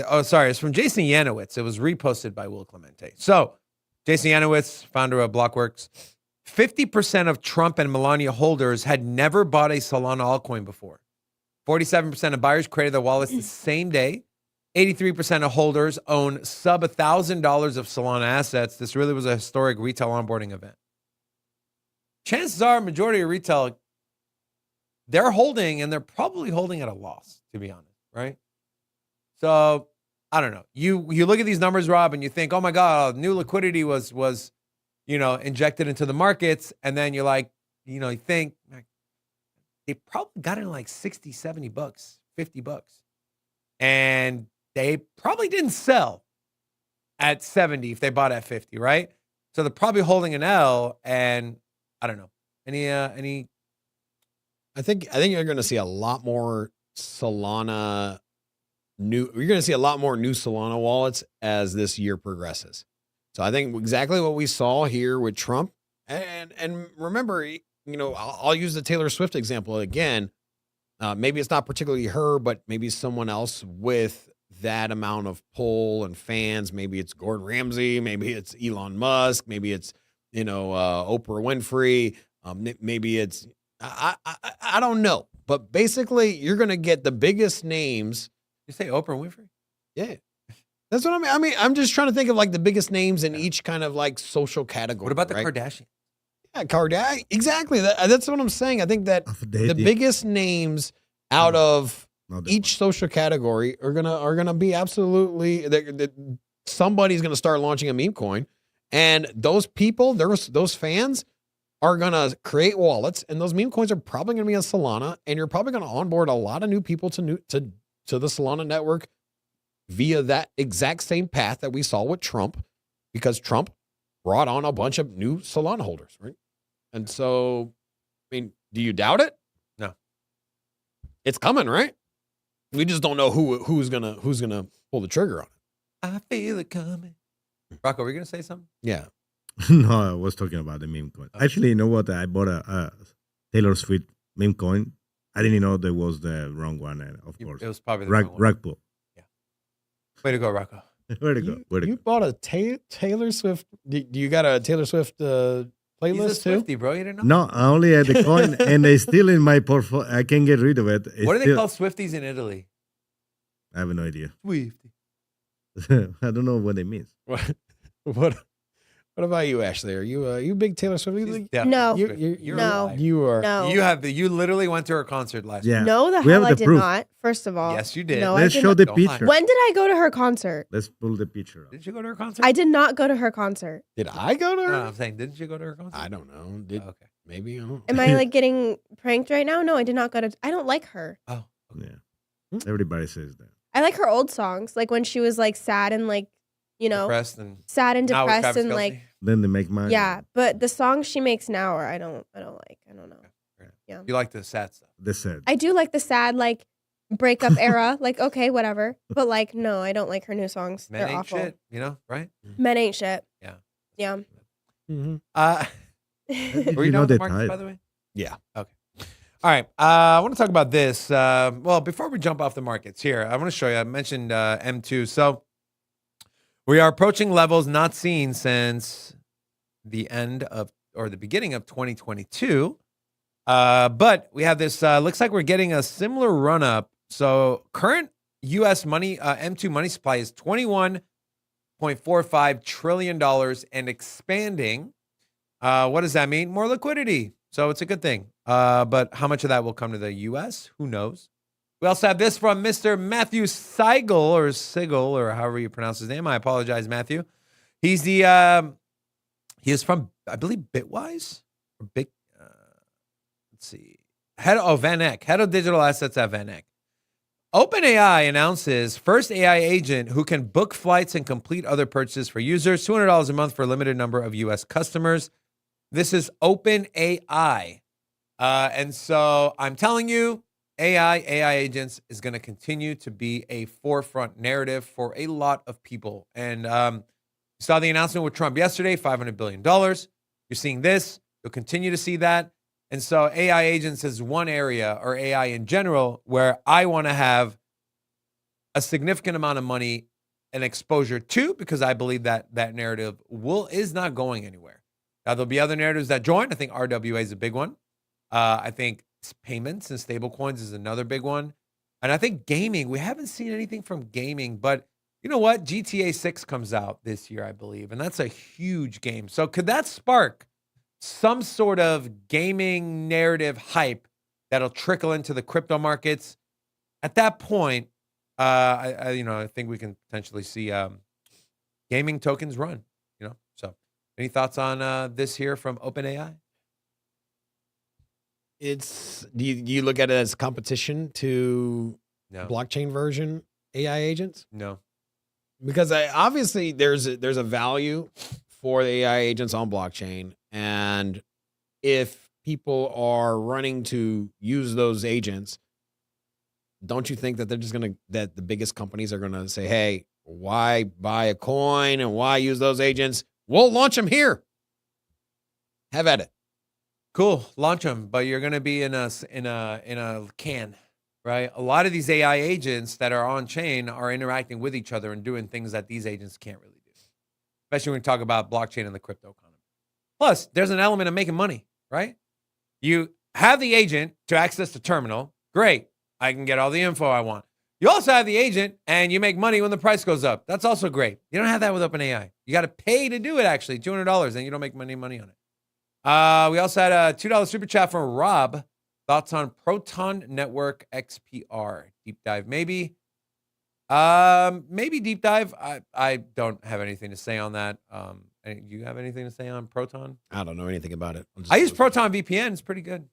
Oh, sorry, it's from Jason Yanowitz. It was reposted by Will Clemente. So, Jason Yanowitz, founder of Blockworks, 50% of Trump and Melania holders had never bought a Solana altcoin before. 47% of buyers created their wallets the same day. 83% of holders own sub $1,000 of Solana assets. This really was a historic retail onboarding event. Chances are, majority of retail, they're holding, and they're probably holding at a loss, to be honest, right? So, I don't know. You look at these numbers, Rob, and you think, oh my God, new liquidity was injected into the markets, and then you're like, you think they probably got in like 60, 70 bucks, 50 bucks. And they probably didn't sell at 70 if they bought at 50, right? So they're probably holding an L, and I don't know. Any
I think you're going to see a lot more Solana you're going to see a lot more new Solana wallets as this year progresses. So I think exactly what we saw here with Trump, and remember, I'll use the Taylor Swift example again. Maybe it's not particularly her, but maybe someone else with that amount of pull and fans. Maybe it's Gordon Ramsay, maybe it's Elon Musk, maybe it's Oprah Winfrey, maybe it's I don't know, but basically you're going to get the biggest names.
You say Oprah Winfrey?
Yeah. That's what I mean. I mean, I'm just trying to think of like the biggest names in each kind of like social category.
What about the
right?
Kardashians?
Yeah, Kardashian. Exactly. That's what I'm saying. I think that the biggest names out of each social category are gonna be absolutely. Somebody's gonna start launching a meme coin, and those people, those fans, are gonna create wallets, and those meme coins are probably gonna be on Solana, and you're probably gonna onboard a lot of new people to the Solana network via that exact same path that we saw with Trump, because Trump brought on a bunch of new Solana holders, right? And so, I mean, do you doubt it?
No.
It's coming, right? We just don't know who's gonna pull the trigger on it.
I feel it coming. Rocco, were you gonna say something?
Yeah.
No, I was talking about the meme coin. Actually, you know what? I bought a Taylor Swift meme coin. I didn't know that was the wrong one, of course.
It was probably the wrong one.
Rug pull.
Yeah. Way to go, Rocco.
Where to go?
You bought a Taylor Swift. Do you got a Taylor Swift playlist
He's a Swiftie,
too?
bro. You didn't know?
No, I only had the coin, and it's still in my portfolio. I can't get rid of it.
What do they call Swifties in Italy?
I have no idea.
Swiftie.
I don't know what it means.
What about you, Ashley? Are you a big Taylor Swift?
No.
You're
No.
alive.
You are.
No.
You literally went to her concert last
Yeah.
year.
No, the
We have
hell I
the
did
proof.
not. First of all.
Yes, you did.
No,
Let's
I did
show
not.
the
Don't lie.
picture.
When did I go to her concert?
Let's pull the picture up.
Did you go to her concert?
I did not go to her concert.
Did I go to her?
No, I'm saying, didn't you go to her concert?
I don't know. Did
Okay.
maybe? I don't.
Am I like getting pranked right now? No, I did not go to. I don't like her.
Oh.
Yeah. Everybody says that.
I like her old songs, like when she was like sad and like,
Depressed and
sad and
now with
depressed
Travis
and
Kelce?
like,
Then they make money.
yeah. But the songs she makes now are I don't like. I don't know. Yeah.
You like the sad stuff.
The said.
I do like the sad, like, breakup era. Like, okay, whatever. But, like, no, I don't like her new songs.
Men
They're
ain't
awful.
shit, right?
Men ain't shit.
Yeah.
Yeah.
Mm-hmm.
Were you
know
done with
the
the markets,
type.
by the way?
Yeah.
Okay. All right. I want to talk about this. Well, before we jump off the markets here, I want to show you. I mentioned M2. So we are approaching levels not seen since the beginning of 2022. But we have this, looks like we're getting a similar run up. So current U.S. money, M2 money supply is $21.45 trillion and expanding. What does that mean? More liquidity. So it's a good thing. But how much of that will come to the U.S.? Who knows? We also have this from Mr. Matthew Sigel or however you pronounce his name. I apologize, Matthew. He's he is from, I believe, Bitwise or Bit. Let's see. Head of digital assets at VanEck. OpenAI announces first AI agent who can book flights and complete other purchases for users, $200 a month for a limited number of U.S. customers. This is OpenAI. And so I'm telling you, AI agents is going to continue to be a forefront narrative for a lot of people. And you saw the announcement with Trump yesterday, $500 billion. You're seeing this. You'll continue to see that. And so AI agents is one area, or AI in general, where I want to have a significant amount of money and exposure to, because I believe that that narrative is not going anywhere. Now, there'll be other narratives that join. I think RWA is a big one. I think payments and stablecoins is another big one. And I think gaming, we haven't seen anything from gaming, but you know what? GTA 6 comes out this year, I believe, and that's a huge game. So could that spark some sort of gaming narrative hype that'll trickle into the crypto markets? At that point, I think we can potentially see gaming tokens run. So any thoughts on this here from OpenAI?
Do you look at it as competition to
No.
blockchain version AI agents?
No.
Because obviously there's a value for the AI agents on blockchain, and if people are running to use those agents, don't you think that that the biggest companies are gonna say, "Hey, why buy a coin and why use those agents? We'll launch them here. Have at it."
Cool, launch them, but you're going to be in a can, right? A lot of these AI agents that are on chain are interacting with each other and doing things that these agents can't really do, especially when we talk about blockchain and the crypto economy. Plus, there's an element of making money, right? You have the agent to access the terminal. Great, I can get all the info I want. You also have the agent, and you make money when the price goes up. That's also great. You don't have that with OpenAI. You got to pay to do it, actually, $200, and you don't make any money on it. We also had a $2 super chat from Rob. Thoughts on Proton Network XPR? Deep dive, maybe. Maybe deep dive. I don't have anything to say on that. You have anything to say on Proton?
I don't know anything about it.
I use Proton VPN. It's pretty good.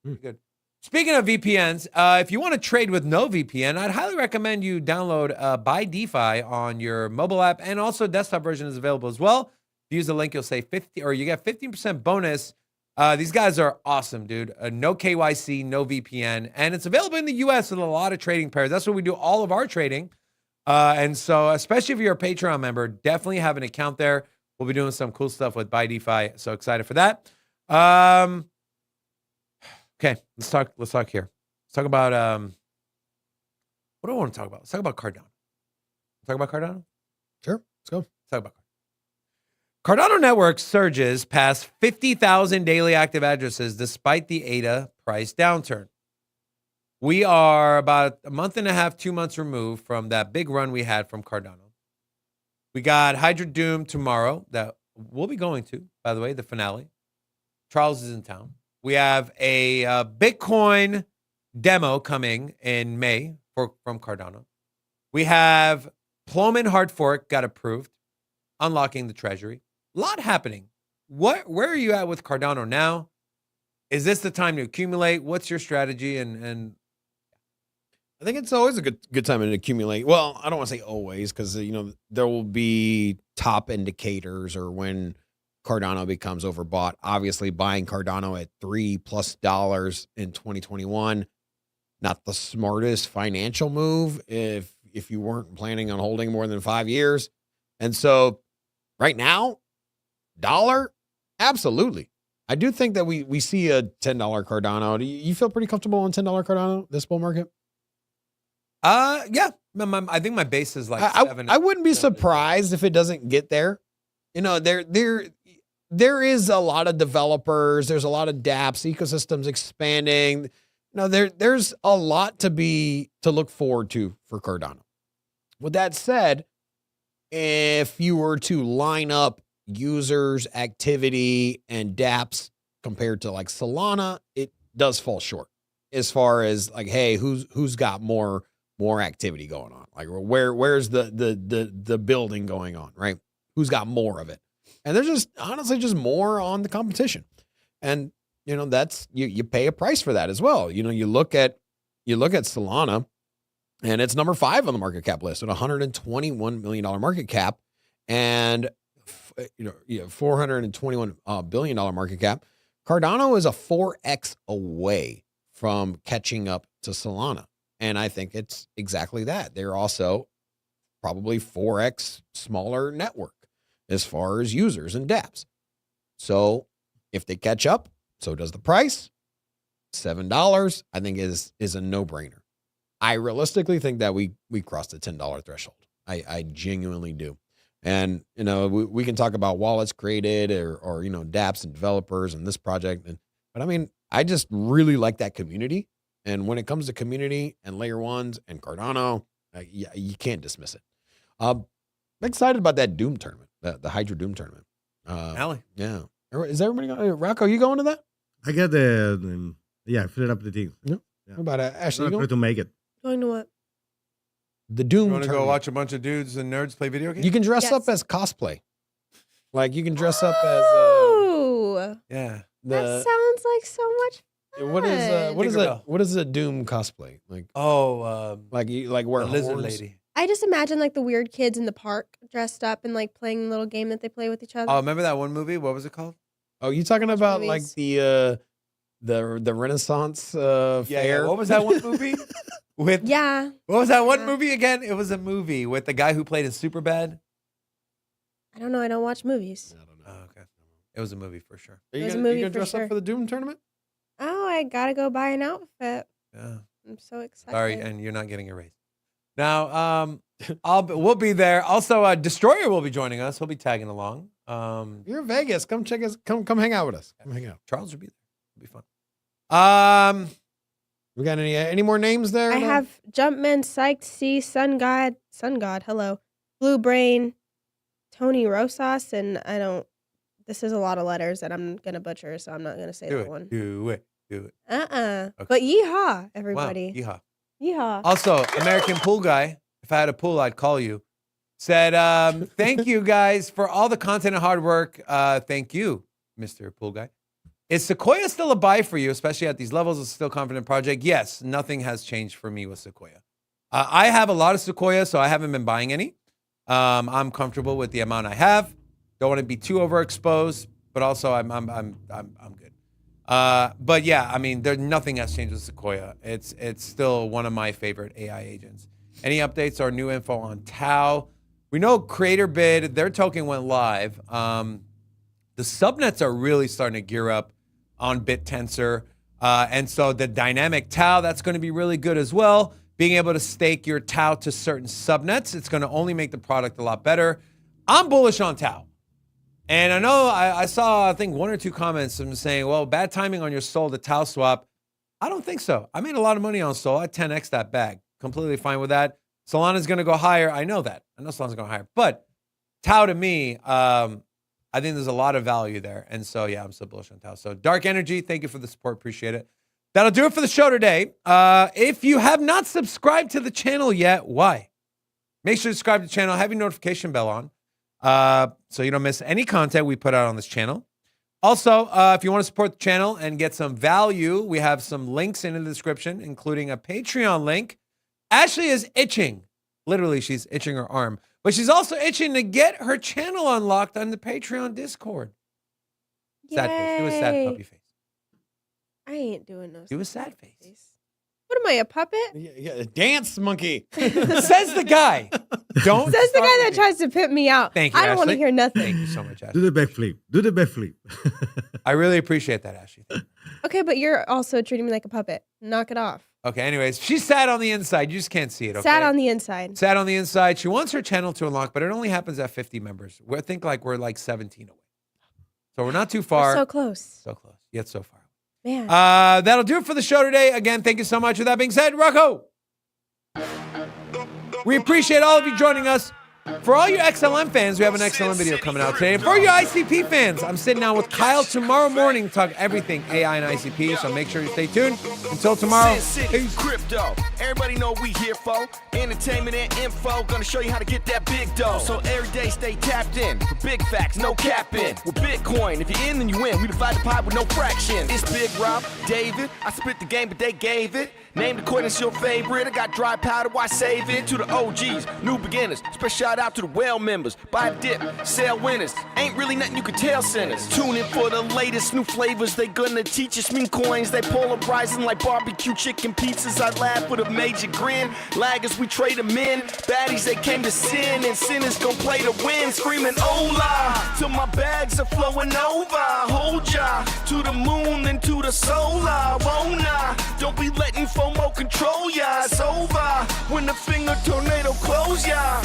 Pretty good. Speaking of VPNs, if you want to trade with no VPN, I'd highly recommend you download Buy DeFi on your mobile app, and also desktop version is available as well. If you use the link, you'll save 50, or you get 15% bonus. These guys are awesome, dude. No KYC, no VPN, and it's available in the US with a lot of trading pairs. That's where we do all of our trading. And so, especially if you're a Patreon member, definitely have an account there. We'll be doing some cool stuff with Buy DeFi. So excited for that. Okay, let's talk here. Let's talk about what do I want to talk about? Let's talk about Cardano. Talk about Cardano?
Sure, let's go.
Let's talk about Cardano. Cardano Network surges past 50,000 daily active addresses despite the ADA price downturn. We are about a month and a half, 2 months removed from that big run we had from Cardano. We got Hydra Doom tomorrow that we'll be going to, by the way, the finale. Charles is in town. We have a Bitcoin demo coming in May from Cardano. We have Plomin hard fork got approved, unlocking the treasury. A lot happening. Where are you at with Cardano now? Is this the time to accumulate? What's your strategy? And
I think it's always a good time to accumulate. Well, I don't want to say always, because there will be top indicators, or when Cardano becomes overbought. Obviously, buying Cardano at $3+ in 2021, not the smartest financial move if you weren't planning on holding more than 5 years. And so right now, dollar, absolutely. I do think that we see a $10 Cardano. Do you feel pretty comfortable on $10 Cardano this bull market?
Yeah. I think my base is like
I wouldn't be surprised if it doesn't get there. You know, there is a lot of developers. There's a lot of dApps, ecosystems expanding. You know, there's a lot to look forward to for Cardano. With that said, if you were to line up users, activity, and dApps compared to like Solana, it does fall short as far as like, hey, who's got more activity going on? Like where's the building going on, right? Who's got more of it? And there's just honestly just more on the competition. And you know, that's you pay a price for that as well. You know, you look at Solana, and it's number 5 on the market cap list at $121 million market cap, and $421 billion market cap. Cardano is a 4x away from catching up to Solana, and I think it's exactly that. They're also probably 4x smaller network as far as users and dApps. So if they catch up, so does the price. $7, I think, is a no-brainer. I realistically think that we crossed the $10 threshold. I genuinely do. And, you know, we can talk about wallets created or you know, dApps and developers and this project. But I mean, I just really like that community. And when it comes to community and layer ones and Cardano, you can't dismiss it. I'm excited about that Doom tournament, the Hydra Doom tournament.
Alley.
Yeah. Is everybody going? Rocco, you going to that?
I got I filled up the thing.
Yeah. What about Ashley?
I'm trying to make it.
Going to what?
The Doom
You want to
tournament.
go watch a bunch of dudes and nerds play video games?
You can dress
Yes.
up as cosplay. Like you can dress up as
Oh,
Yeah.
that sounds like so much fun.
what is a Doom cosplay? Like like you like wear
the lizard
horns?
lady.
I just imagine like the weird kids in the park dressed up and like playing a little game that they play with each other.
Oh, remember that one movie? What was it called?
Oh, you talking about
movies?
like the Renaissance fair?
Yeah. What was that one movie? With
Yeah.
What was that one
Yeah.
movie again? It was a movie with the guy who played in Superbad.
I don't know. I don't watch movies.
I don't know.
Oh, okay. It was a movie for sure.
Are
It
you
was a
gonna,
movie
you gonna
for
dress
sure.
up for the Doom tournament?
Oh, I gotta go buy an outfit.
Yeah.
I'm so excited.
Sorry, and you're not getting a raise. Now, we'll be there. Also, Destroyer will be joining us. He'll be tagging along.
You're in Vegas. Come check us. Come hang out with us. Come hang out.
Charles will be there. It'll be fun.
We got any more names there?
I have Jumpman, Psyched, C, Sun God, hello, Blue Brain, Tony Rosas, and I don't. This is a lot of letters that I'm gonna butcher, so I'm not gonna say that one.
Do it.
Okay.
Okay.
But yeehaw, everybody.
Wow. Yeehaw.
Yeehaw.
Also, American Pool Guy, if I had a pool, I'd call you. Said, thank you guys for all the content and hard work. Thank you, Mr. Pool Guy. Is Sequoia still a buy for you, especially at these levels? Is it still a confident project? Yes, nothing has changed for me with Sequoia. I have a lot of Sequoia, so I haven't been buying any. I'm comfortable with the amount I have. Don't want to be too overexposed, but also I'm good. But yeah, I mean, nothing has changed with Sequoia. It's still one of my favorite AI agents. Any updates or new info on Tau? We know Creator Bid, their token went live. The subnets are really starting to gear up on BitTensor. And so the dynamic Tau, that's going to be really good as well. Being able to stake your Tau to certain subnets, it's going to only make the product a lot better. I'm bullish on Tau. And I know I saw, I think, 1 or 2 comments saying, well, bad timing on your Sol to Tau swap. I don't think so. I made a lot of money on Sol. I 10x that bag. Completely fine with that. Solana's going to go higher. I know that. I know Solana's going higher. But Tau to me, I think there's a lot of value there. And so, yeah, I'm still bullish on Tau. So Dark Energy, thank you for the support. Appreciate it. That'll do it for the show today. If you have not subscribed to the channel yet, why? Make sure to subscribe to the channel. Have your notification bell on so you don't miss any content we put out on this channel. Also, if you want to support the channel and get some value, we have some links in the description, including a Patreon link. Ashley is itching. Literally, she's itching her arm. But she's also itching to get her channel unlocked on the Patreon Discord. Sad face. Do a sad
Yay.
puppy face.
I ain't doing no.
Do a sad face.
What am I, a puppet?
Yeah, dance monkey.
Says the guy. Don't.
Says the
start
guy that
me.
tries to pimp me out.
Thank you,
I don't want to
Ashley.
hear nothing.
Thank you so much, Ashley.
Do the backflip. Do the backflip.
I really appreciate that, Ashley.
Okay, but you're also treating me like a puppet. Knock it off.
Okay, anyways, she's sad on the inside. You just can't see it, okay?
Sad on the inside.
Sad on the inside. She wants her channel to unlock, but it only happens at 50 members. I think we're like 17 away. So we're not too far.
We're so close.
So close. Yet so far.
Man.
That'll do it for the show today. Again, thank you so much. With that being said, Rocco, we appreciate all of you joining us. For all you XLM fans, we have an XLM video coming out today. And for you ICP fans, I'm sitting down with Kyle tomorrow morning to talk everything AI and ICP. So make sure you stay tuned. Until tomorrow, peace.
Crypto. Everybody know we here for entertainment and info. Gonna show you how to get that big dough. So every day stay tapped in for big facts, no capping. With Bitcoin, if you're in, then you win. We divide the pie with no fraction. It's Big Rob, David. I spit the game, but they gave it. Name the coin that's your favorite. I got dry powder, why save it? To the OGs, new beginners. Special shout out to the well members. Buy a dip, sell winners. Ain't really nothing you can tell sinners. Tune in for the latest new flavors. They gonna teach us mean coins. They polarizing like barbecue chicken pizzas. I laugh with a major grin. Laggers, we trade them in. Baddies, they came to sin. And sinners gon' play to win. Screaming hola till my bags are flowing over. Hold ya to the moon and to the solar. Won't don't be letting FOMO control ya. It's over when the finger tornado close ya.